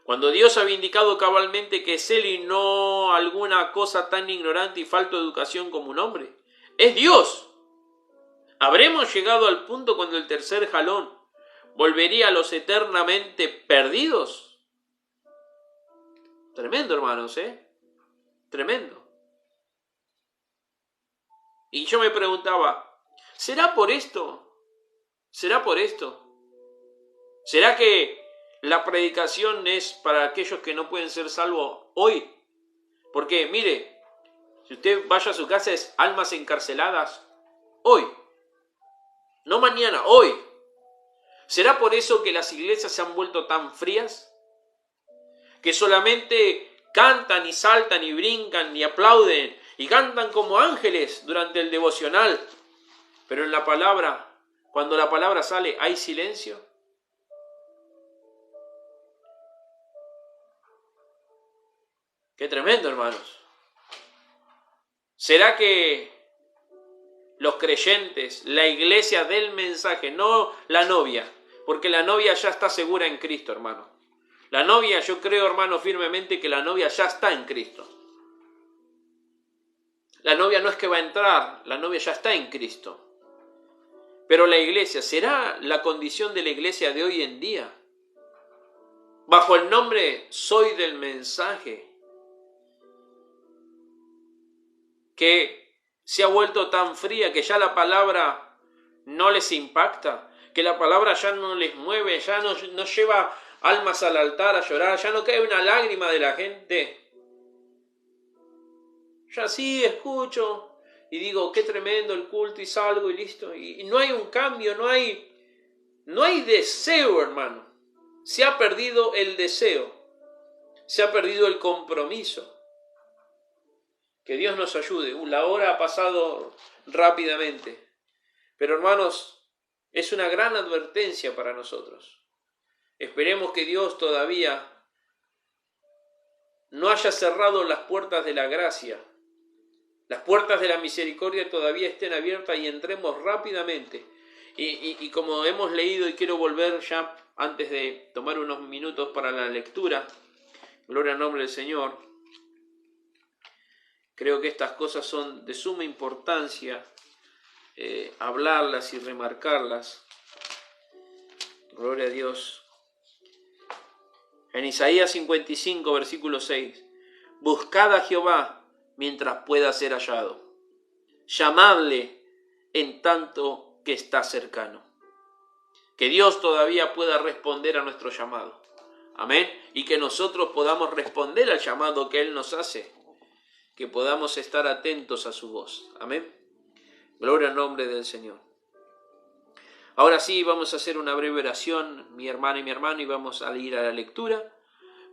Cuando Dios había indicado cabalmente que es Él y no alguna cosa tan ignorante y falta de educación como un hombre. ¡Es Dios! ¿Habremos llegado al punto cuando el tercer jalón volvería a los eternamente perdidos? Tremendo, hermanos, Tremendo. Y yo me preguntaba, ¿será por esto? ¿Será por esto? ¿Será que la predicación es para aquellos que no pueden ser salvos hoy? Porque, mire, si usted vaya a su casa es Almas Encarceladas hoy. No mañana, hoy. ¿Será por eso que las iglesias se han vuelto tan frías? Que solamente cantan y saltan y brincan y aplauden y cantan como ángeles durante el devocional. Pero en la palabra, cuando la palabra sale, ¿hay silencio? Qué tremendo, hermanos. ¿Será que los creyentes, la iglesia del mensaje, no la novia, porque la novia ya está segura en Cristo, hermano? La novia, yo creo, hermano, firmemente que la novia ya está en Cristo. La novia no es que va a entrar, la novia ya está en Cristo. Pero la iglesia, ¿será la condición de la iglesia de hoy en día? Bajo el nombre Soy del Mensaje, que se ha vuelto tan fría que ya la palabra no les impacta, que la palabra ya no les mueve, ya no lleva almas al altar a llorar, ya no cae una lágrima de la gente. Ya sí escucho y digo, qué tremendo el culto, y salgo y listo. Y no hay un cambio, no hay deseo, hermano. Se ha perdido el deseo, se ha perdido el compromiso. Que Dios nos ayude. La hora ha pasado rápidamente. Pero hermanos, es una gran advertencia para nosotros. Esperemos que Dios todavía no haya cerrado las puertas de la gracia. Las puertas de la misericordia todavía estén abiertas y entremos rápidamente. Y como hemos leído, y quiero volver ya antes de tomar unos minutos para la lectura, gloria al nombre del Señor. Creo que estas cosas son de suma importancia, hablarlas y remarcarlas. Gloria a Dios. En Isaías 55, versículo 6. Buscad a Jehová mientras pueda ser hallado. Llamadle en tanto que está cercano. Que Dios todavía pueda responder a nuestro llamado. Amén. Y que nosotros podamos responder al llamado que Él nos hace. Que podamos estar atentos a su voz. Amén. Gloria al nombre del Señor. Ahora sí, vamos a hacer una breve oración, mi hermana y mi hermano, y vamos a ir a la lectura.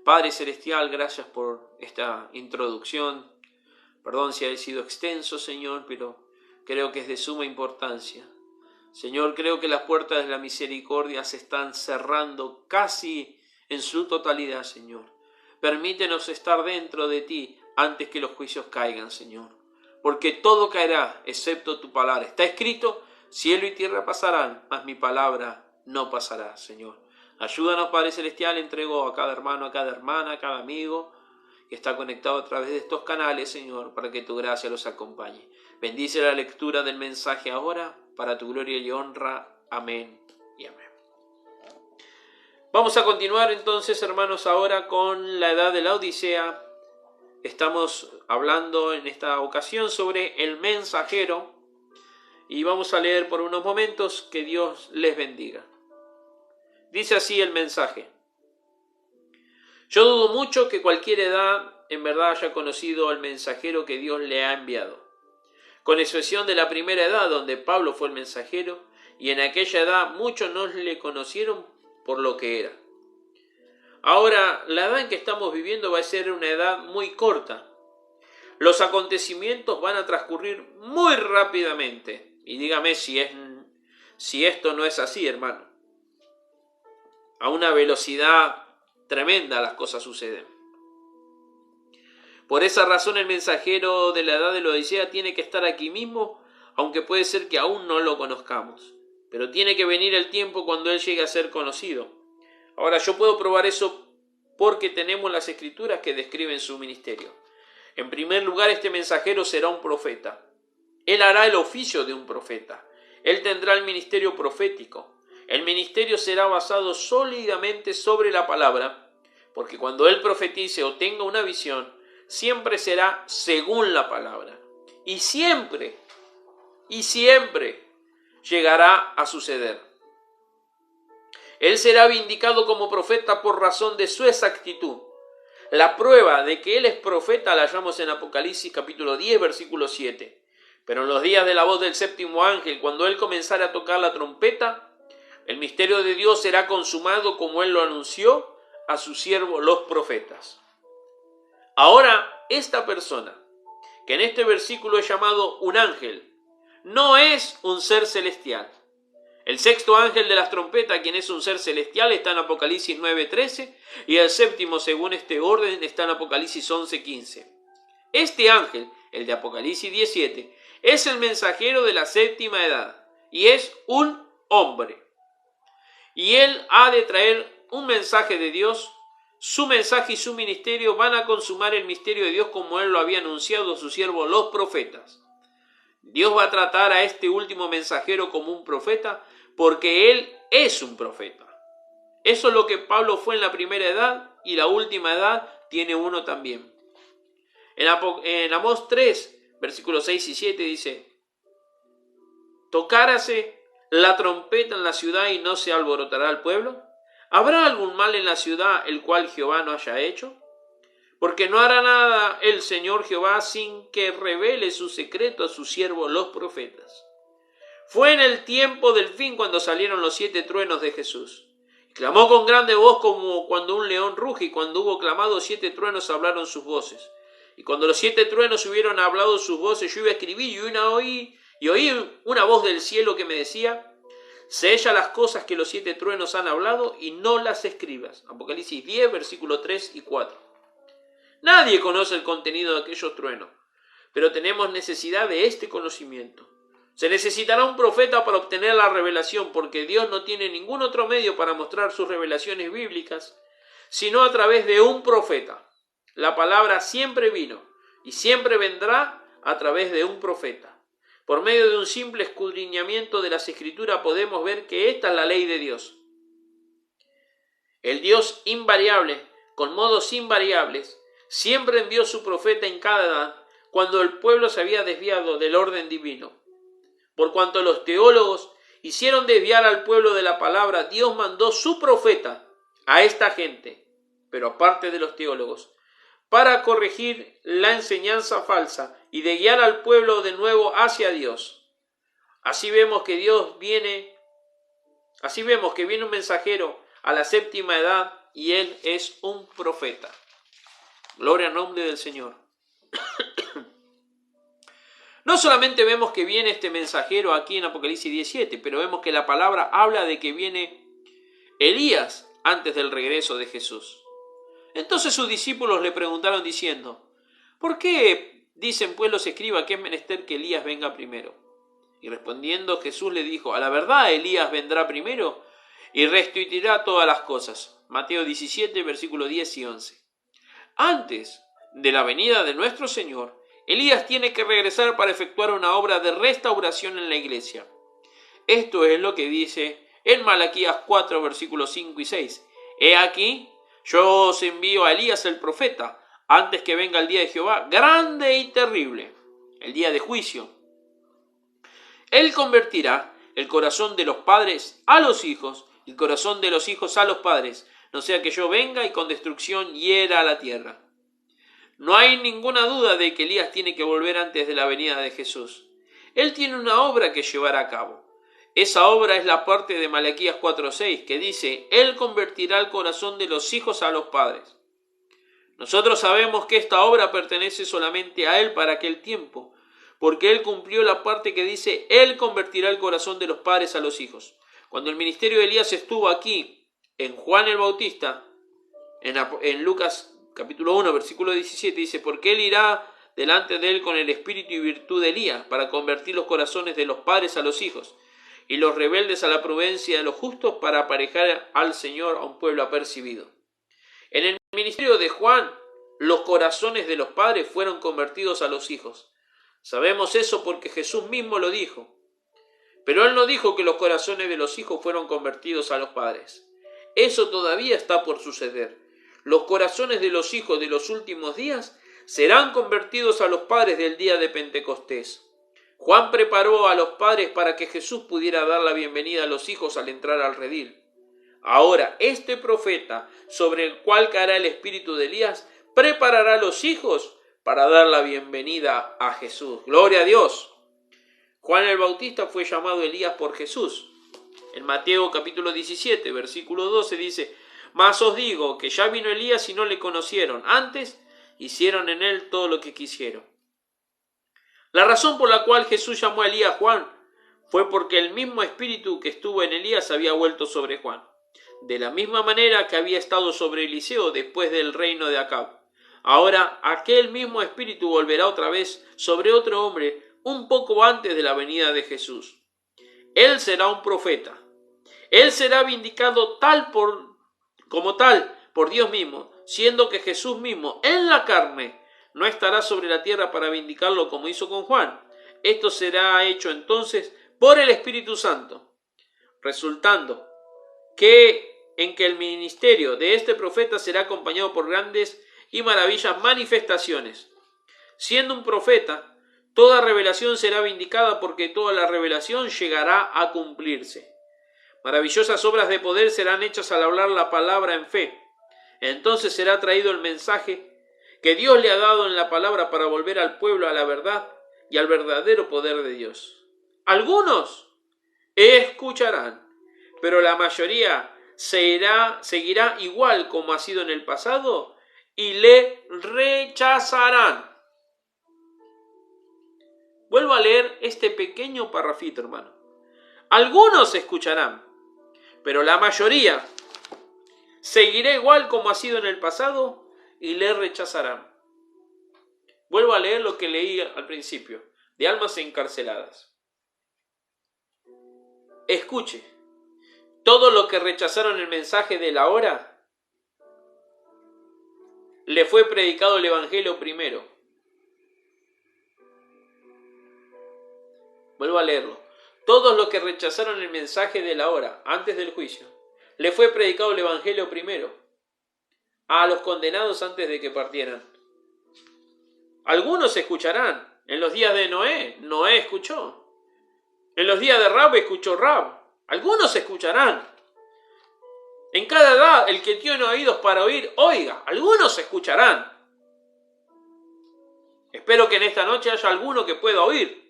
Padre Celestial, gracias por esta introducción. Perdón si ha sido extenso, Señor, pero creo que es de suma importancia. Señor, creo que las puertas de la misericordia se están cerrando casi en su totalidad, Señor. Permítenos estar dentro de ti antes que los juicios caigan, Señor. Porque todo caerá, excepto tu palabra. Está escrito, cielo y tierra pasarán, mas mi palabra no pasará, Señor. Ayúdanos, Padre Celestial, entrego a cada hermano, a cada hermana, a cada amigo que está conectado a través de estos canales, Señor, para que tu gracia los acompañe. Bendice la lectura del mensaje ahora, para tu gloria y honra. Amén y amén. Vamos a continuar entonces, hermanos, ahora con la edad de la Odisea. Estamos hablando en esta ocasión sobre el mensajero y vamos a leer por unos momentos. Que Dios les bendiga. Dice así el mensaje. Yo dudo mucho que cualquier edad en verdad haya conocido al mensajero que Dios le ha enviado, con excepción de la primera edad donde Pablo fue el mensajero, y en aquella edad muchos no le conocieron por lo que era. Ahora, la edad en que estamos viviendo va a ser una edad muy corta. Los acontecimientos van a transcurrir muy rápidamente. Y dígame si esto no es así, hermano. A una velocidad tremenda las cosas suceden. Por esa razón el mensajero de la edad de la Odisea tiene que estar aquí mismo, aunque puede ser que aún no lo conozcamos. Pero tiene que venir el tiempo cuando él llegue a ser conocido. Ahora, yo puedo probar eso porque tenemos las escrituras que describen su ministerio. En primer lugar, este mensajero será un profeta. Él hará el oficio de un profeta. Él tendrá el ministerio profético. El ministerio será basado sólidamente sobre la palabra, porque cuando él profetice o tenga una visión, siempre será según la palabra. Y siempre llegará a suceder. Él será vindicado como profeta por razón de su exactitud. La prueba de que él es profeta la hallamos en Apocalipsis capítulo 10, versículo 7. Pero en los días de la voz del séptimo ángel, cuando él comenzara a tocar la trompeta, el misterio de Dios será consumado como él lo anunció a sus siervos los profetas. Ahora, esta persona, que en este versículo es llamado un ángel, no es un ser celestial. El sexto ángel de las trompetas, quien es un ser celestial, está en Apocalipsis 9:13, y el séptimo, según este orden, está en Apocalipsis 11:15. Este ángel, el de Apocalipsis 17, es el mensajero de la séptima edad, y es un hombre. Y él ha de traer un mensaje de Dios. Su mensaje y su ministerio van a consumar el misterio de Dios como él lo había anunciado a sus siervos los profetas. Dios va a tratar a este último mensajero como un profeta porque él es un profeta. Eso es lo que Pablo fue en la primera edad y la última edad tiene uno también. En Amós 3, versículos 6 y 7 dice: ¿tocárase la trompeta en la ciudad y no se alborotará el pueblo? ¿Habrá algún mal en la ciudad el cual Jehová no haya hecho? Porque no hará nada el Señor Jehová sin que revele su secreto a sus siervos los profetas. Fue en el tiempo del fin cuando salieron los 7 truenos de Jesús. Clamó con grande voz como cuando un león ruge, y cuando hubo clamado 7 truenos hablaron sus voces. Y cuando los 7 truenos hubieron hablado sus voces, yo iba a escribir y oí una voz del cielo que me decía: sella las cosas que los 7 truenos han hablado y no las escribas. Apocalipsis 10, versículos 3 y 4. Nadie conoce el contenido de aquellos truenos, pero tenemos necesidad de este conocimiento. Se necesitará un profeta para obtener la revelación, porque Dios no tiene ningún otro medio para mostrar sus revelaciones bíblicas, sino a través de un profeta. La palabra siempre vino y siempre vendrá a través de un profeta. Por medio de un simple escudriñamiento de las Escrituras podemos ver que esta es la ley de Dios. El Dios invariable, con modos invariables, siempre envió su profeta en cada edad, cuando el pueblo se había desviado del orden divino. Por cuanto los teólogos hicieron desviar al pueblo de la palabra, Dios mandó su profeta a esta gente, pero aparte de los teólogos, para corregir la enseñanza falsa y de guiar al pueblo de nuevo hacia Dios. Así vemos que viene un mensajero a la 7ª edad y él es un profeta. Gloria al nombre del Señor. No solamente vemos que viene este mensajero aquí en Apocalipsis 17, pero vemos que la palabra habla de que viene Elías antes del regreso de Jesús. Entonces sus discípulos le preguntaron diciendo: ¿por qué dicen pues los escribas que es menester que Elías venga primero? Y respondiendo Jesús le dijo: a la verdad Elías vendrá primero y restituirá todas las cosas. Mateo 17, versículos 10 y 11. Antes de la venida de nuestro Señor, Elías tiene que regresar para efectuar una obra de restauración en la iglesia. Esto es lo que dice en Malaquías 4, versículos 5 y 6. He aquí, yo os envío a Elías el profeta, antes que venga el día de Jehová, grande y terrible, el día de juicio. Él convertirá el corazón de los padres a los hijos, y el corazón de los hijos a los padres, no sea que yo venga y con destrucción hiera a la tierra. No hay ninguna duda de que Elías tiene que volver antes de la venida de Jesús. Él tiene una obra que llevar a cabo. Esa obra es la parte de Malaquías 4:6 que dice: Él convertirá el corazón de los hijos a los padres. Nosotros sabemos que esta obra pertenece solamente a Él para aquel tiempo, porque Él cumplió la parte que dice: Él convertirá el corazón de los padres a los hijos. Cuando el ministerio de Elías estuvo aquí, en Juan el Bautista, en Lucas capítulo 1, versículo 17, dice: porque Él irá delante de Él con el espíritu y virtud de Elías, para convertir los corazones de los padres a los hijos, y los rebeldes a la prudencia de los justos, para aparejar al Señor a un pueblo apercibido. En el ministerio de Juan, los corazones de los padres fueron convertidos a los hijos. Sabemos eso porque Jesús mismo lo dijo. Pero Él no dijo que los corazones de los hijos fueron convertidos a los padres. Eso todavía está por suceder. Los corazones de los hijos de los últimos días serán convertidos a los padres del día de Pentecostés. Juan preparó a los padres para que Jesús pudiera dar la bienvenida a los hijos al entrar al redil. Ahora, este profeta, sobre el cual caerá el espíritu de Elías, preparará a los hijos para dar la bienvenida a Jesús. ¡Gloria a Dios! Juan el Bautista fue llamado Elías por Jesús. En Mateo capítulo 17, versículo 12 dice: mas os digo que ya vino Elías y no le conocieron. Antes hicieron en él todo lo que quisieron. La razón por la cual Jesús llamó a Elías Juan fue porque el mismo espíritu que estuvo en Elías había vuelto sobre Juan, de la misma manera que había estado sobre Eliseo después del reino de Acab. Ahora aquel mismo espíritu volverá otra vez sobre otro hombre un poco antes de la venida de Jesús. Él será un profeta. Él será vindicado como tal por Dios mismo, siendo que Jesús mismo en la carne no estará sobre la tierra para vindicarlo como hizo con Juan. Esto será hecho entonces por el Espíritu Santo, resultando en que el ministerio de este profeta será acompañado por grandes y maravillosas manifestaciones. Siendo un profeta, toda revelación será vindicada porque toda la revelación llegará a cumplirse. Maravillosas obras de poder serán hechas al hablar la palabra en fe. Entonces será traído el mensaje que Dios le ha dado en la palabra para volver al pueblo a la verdad y al verdadero poder de Dios. Algunos escucharán, pero la mayoría seguirá igual como ha sido en el pasado y le rechazarán. Vuelvo a leer este pequeño parrafito, hermano. Algunos escucharán, pero la mayoría seguirá igual como ha sido en el pasado y le rechazarán. Vuelvo a leer lo que leí al principio, de almas encarceladas. Escuche, todo lo que rechazaron el mensaje de la hora, le fue predicado el Evangelio primero. Vuelvo a leerlo. Todos los que rechazaron el mensaje de la hora, antes del juicio, le fue predicado el Evangelio primero, a los condenados antes de que partieran. Algunos escucharán. En los días de Noé, Noé escuchó. En los días de Rab, escuchó Rab. Algunos escucharán. En cada edad, el que tiene oídos para oír, oiga. Algunos escucharán. Espero que en esta noche haya alguno que pueda oír.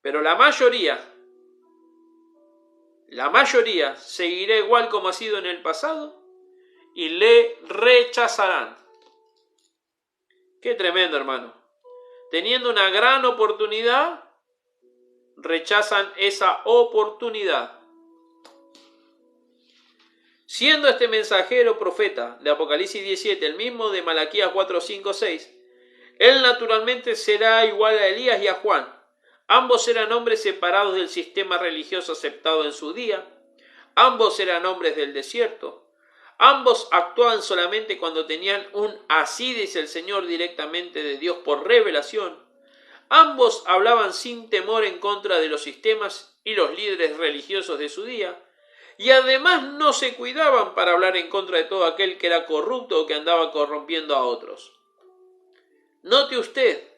Pero la mayoría seguirá igual como ha sido en el pasado y le rechazarán. Qué tremendo, hermano. Teniendo una gran oportunidad, rechazan esa oportunidad. Siendo este mensajero profeta de Apocalipsis 17 el mismo de Malaquías 4, 5, 6, él naturalmente será igual a Elías y a Juan. Ambos eran hombres separados del sistema religioso aceptado en su día. Ambos eran hombres del desierto. Ambos actuaban solamente cuando tenían un así dice el Señor directamente de Dios por revelación. Ambos hablaban sin temor en contra de los sistemas y los líderes religiosos de su día. Y además no se cuidaban para hablar en contra de todo aquel que era corrupto o que andaba corrompiendo a otros. Note usted,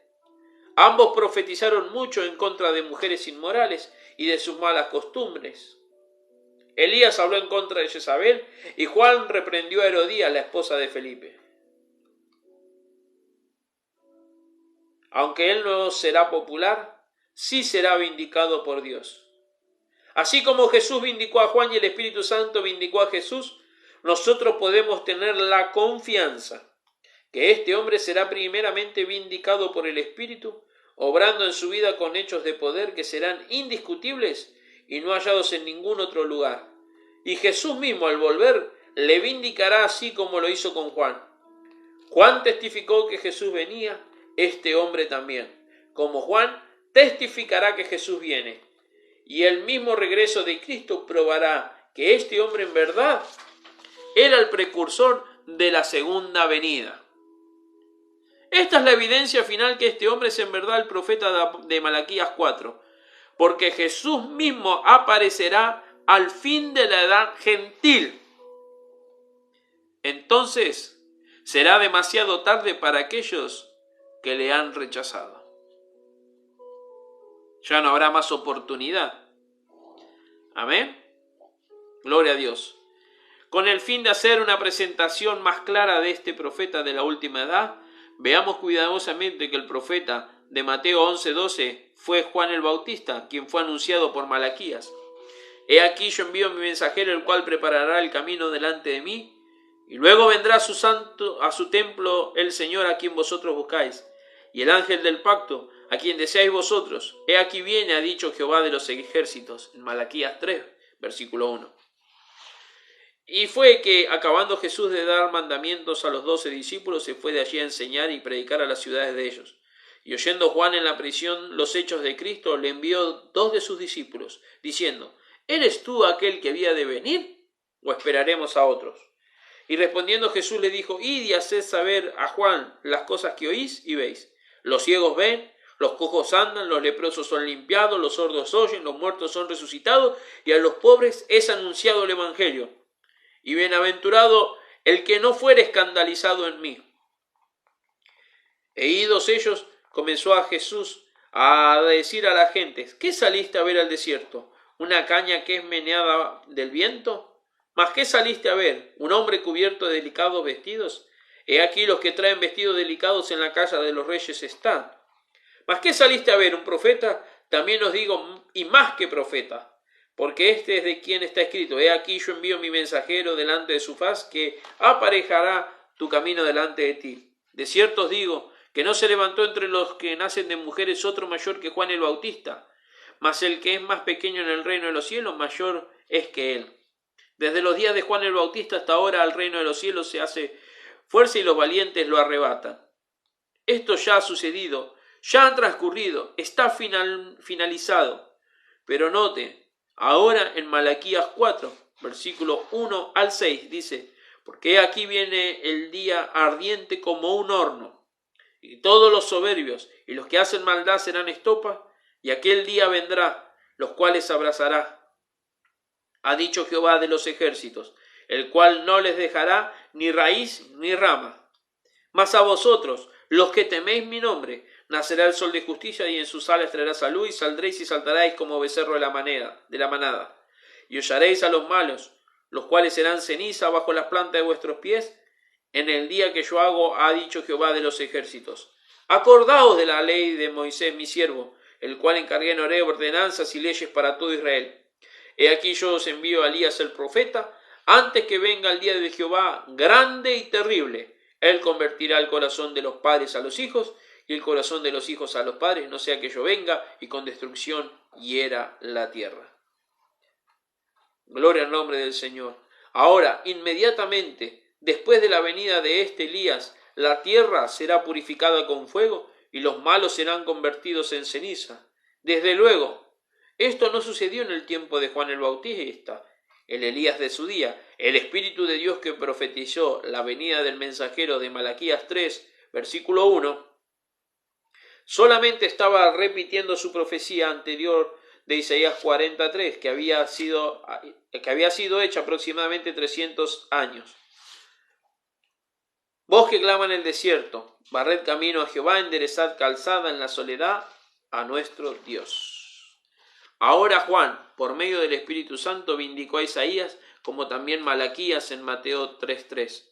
ambos profetizaron mucho en contra de mujeres inmorales y de sus malas costumbres. Elías habló en contra de Jezabel y Juan reprendió a Herodías, la esposa de Felipe. Aunque él no será popular, sí será vindicado por Dios. Así como Jesús vindicó a Juan y el Espíritu Santo vindicó a Jesús, nosotros podemos tener la confianza que este hombre será primeramente vindicado por el Espíritu, obrando en su vida con hechos de poder que serán indiscutibles y no hallados en ningún otro lugar. Y Jesús mismo al volver le vindicará así como lo hizo con Juan. Juan testificó que Jesús venía, este hombre también, como Juan testificará que Jesús viene. Y el mismo regreso de Cristo probará que este hombre en verdad era el precursor de la segunda venida. Esta es la evidencia final que este hombre es en verdad el profeta de Malaquías 4, porque Jesús mismo aparecerá al fin de la edad gentil. Entonces será demasiado tarde para aquellos que le han rechazado. Ya no habrá más oportunidad. Amén. Gloria a Dios. Con el fin de hacer una presentación más clara de este profeta de la última edad, veamos cuidadosamente que el profeta de Mateo 11:12 fue Juan el Bautista, quien fue anunciado por Malaquías. He aquí yo envío a mi mensajero, el cual preparará el camino delante de mí, y luego vendrá a su templo el Señor a quien vosotros buscáis, y el ángel del pacto, a quien deseáis vosotros. He aquí viene, ha dicho Jehová de los ejércitos, en Malaquías 3, versículo 1. Y fue que, acabando Jesús de dar mandamientos a los 12 discípulos, se fue de allí a enseñar y predicar a las ciudades de ellos. Y oyendo Juan en la prisión los hechos de Cristo, le envió 2 de sus discípulos, diciendo: ¿Eres tú aquel que había de venir, o esperaremos a otros? Y respondiendo Jesús le dijo: Id y haced saber a Juan las cosas que oís y veis. Los ciegos ven, Los cojos andan, los leprosos son limpiados, los sordos oyen, los muertos son resucitados, y a los pobres es anunciado el Evangelio. Y bienaventurado el que no fuere escandalizado en mí. E idos ellos, comenzó a Jesús a decir a la gente: ¿qué saliste a ver al desierto? ¿Una caña que es meneada del viento? ¿Mas qué saliste a ver? ¿Un hombre cubierto de delicados vestidos? He aquí los que traen vestidos delicados en la casa de los reyes están. ¿Mas qué saliste a ver? ¿Un profeta? También os digo, y más que profeta, porque este es de quien está escrito: he aquí yo envío mi mensajero delante de su faz, que aparejará tu camino delante de ti. De cierto os digo, que no se levantó entre los que nacen de mujeres otro mayor que Juan el Bautista, mas el que es más pequeño en el reino de los cielos, mayor es que él. Desde los días de Juan el Bautista hasta ahora al reino de los cielos se hace fuerza y los valientes lo arrebatan. Esto ya ha sucedido, ya han transcurrido, está finalizado. Pero note, ahora en Malaquías 4, versículo 1 al 6, dice: porque aquí viene el día ardiente como un horno, y todos los soberbios y los que hacen maldad serán estopa, y aquel día vendrá, los cuales abrazará. Ha dicho Jehová de los ejércitos, el cual no les dejará ni raíz ni rama. Mas a vosotros, los que teméis mi nombre, nacerá el sol de justicia, y en sus alas traerá salud, y saldréis y saltaréis como becerro de la manada. Y hollaréis a los malos, los cuales serán ceniza bajo las plantas de vuestros pies, en el día que yo hago, ha dicho Jehová de los ejércitos. Acordaos de la ley de Moisés mi siervo, el cual encargué en Horeb ordenanzas y leyes para todo Israel. He aquí yo os envío a Elías el profeta, antes que venga el día de Jehová grande y terrible. Él convertirá el corazón de los padres a los hijos, y el corazón de los hijos a los padres, no sea que yo venga y con destrucción hiera la tierra. Gloria al nombre del Señor. Ahora, inmediatamente, después de la venida de este Elías, la tierra será purificada con fuego, y los malos serán convertidos en ceniza. Desde luego, esto no sucedió en el tiempo de Juan el Bautista, el Elías de su día. El Espíritu de Dios que profetizó la venida del mensajero de Malaquías 3, versículo 1, solamente estaba repitiendo su profecía anterior de Isaías 43, que había sido hecha aproximadamente 300 años. Vos que clama en el desierto, barred camino a Jehová, enderezad calzada en la soledad a nuestro Dios. Ahora Juan, por medio del Espíritu Santo, vindicó a Isaías, como también Malaquías en Mateo 3:3.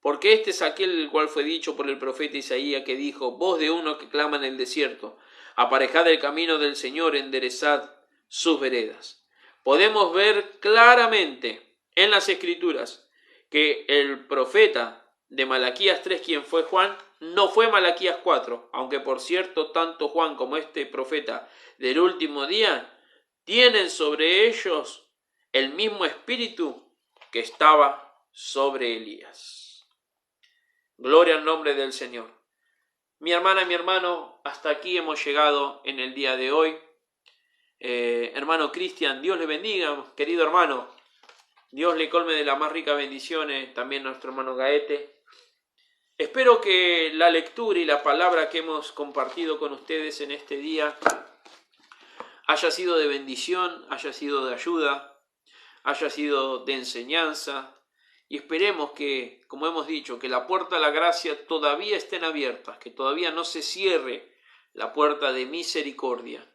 Porque este es aquel el cual fue dicho por el profeta Isaías, que dijo: voz de uno que clama en el desierto, aparejad el camino del Señor, enderezad sus veredas. Podemos ver claramente en las Escrituras que el profeta de Malaquías 3, quien fue Juan, no fue Malaquías 4, aunque por cierto tanto Juan como este profeta del último día tienen sobre ellos el mismo espíritu que estaba sobre Elías. Gloria al nombre del Señor. Mi hermana y mi hermano, hasta aquí hemos llegado en el día de hoy. Hermano Cristian, Dios le bendiga, querido hermano. Dios le colme de las más ricas bendiciones, también nuestro hermano Gaete. Espero que la lectura y la palabra que hemos compartido con ustedes en este día haya sido de bendición, haya sido de ayuda, haya sido de enseñanza, y esperemos que, como hemos dicho, que la puerta a la gracia todavía estén abiertas, que todavía no se cierre la puerta de misericordia.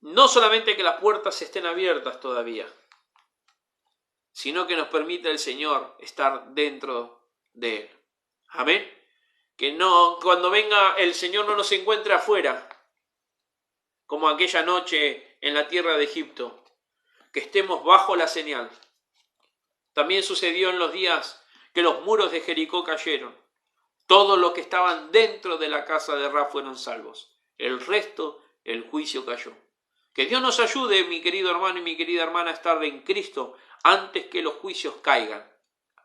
No solamente que las puertas estén abiertas todavía, sino que nos permita el Señor estar dentro de Él. Amén. Que no, cuando venga el Señor no nos encuentre afuera, como aquella noche en la tierra de Egipto, que estemos bajo la señal. También sucedió en los días que los muros de Jericó cayeron. Todos los que estaban dentro de la casa de Ra fueron salvos. El resto, el juicio cayó. Que Dios nos ayude, mi querido hermano y mi querida hermana, a estar en Cristo antes que los juicios caigan.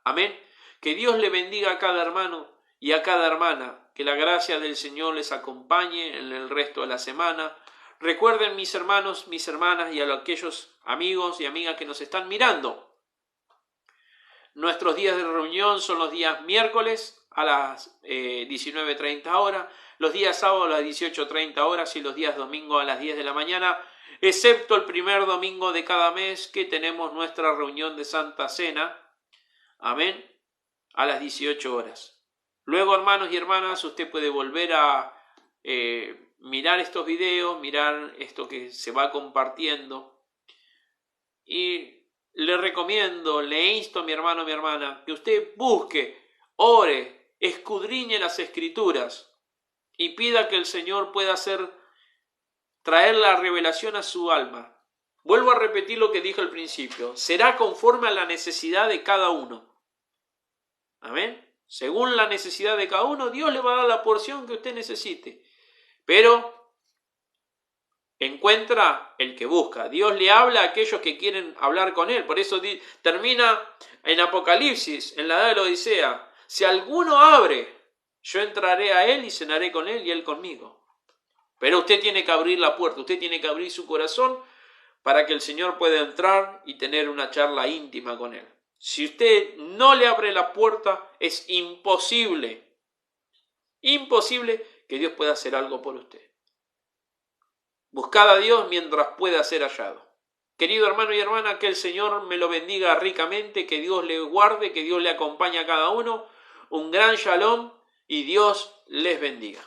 Amén. Que Dios le bendiga a cada hermano y a cada hermana. Que la gracia del Señor les acompañe en el resto de la semana. Recuerden, mis hermanos, mis hermanas y a aquellos amigos y amigas que nos están mirando. Nuestros días de reunión son los días miércoles a las 19:30 horas, los días sábados a las 18:30 horas y los días domingos a las 10 de la mañana, excepto el primer domingo de cada mes que tenemos nuestra reunión de Santa Cena, amén, a las 18 horas. Luego, hermanos y hermanas, usted puede volver a mirar estos videos, mirar esto que se va compartiendo, y le recomiendo, le insto a mi hermano, mi hermana, que usted busque, ore, escudriñe las Escrituras y pida que el Señor pueda traer la revelación a su alma. Vuelvo a repetir lo que dije al principio, será conforme a la necesidad de cada uno. Amén. Según la necesidad de cada uno, Dios le va a dar la porción que usted necesite. Pero encuentra el que busca. Dios le habla a aquellos que quieren hablar con Él. Por eso termina en Apocalipsis, en la edad de la Odisea. Si alguno abre, yo entraré a Él y cenaré con Él y Él conmigo. Pero usted tiene que abrir la puerta, usted tiene que abrir su corazón para que el Señor pueda entrar y tener una charla íntima con Él. Si usted no le abre la puerta, es imposible que Dios pueda hacer algo por usted. Buscad a Dios mientras pueda ser hallado. Querido hermano y hermana, que el Señor me lo bendiga ricamente, que Dios le guarde, que Dios le acompañe a cada uno. Un gran shalom y Dios les bendiga.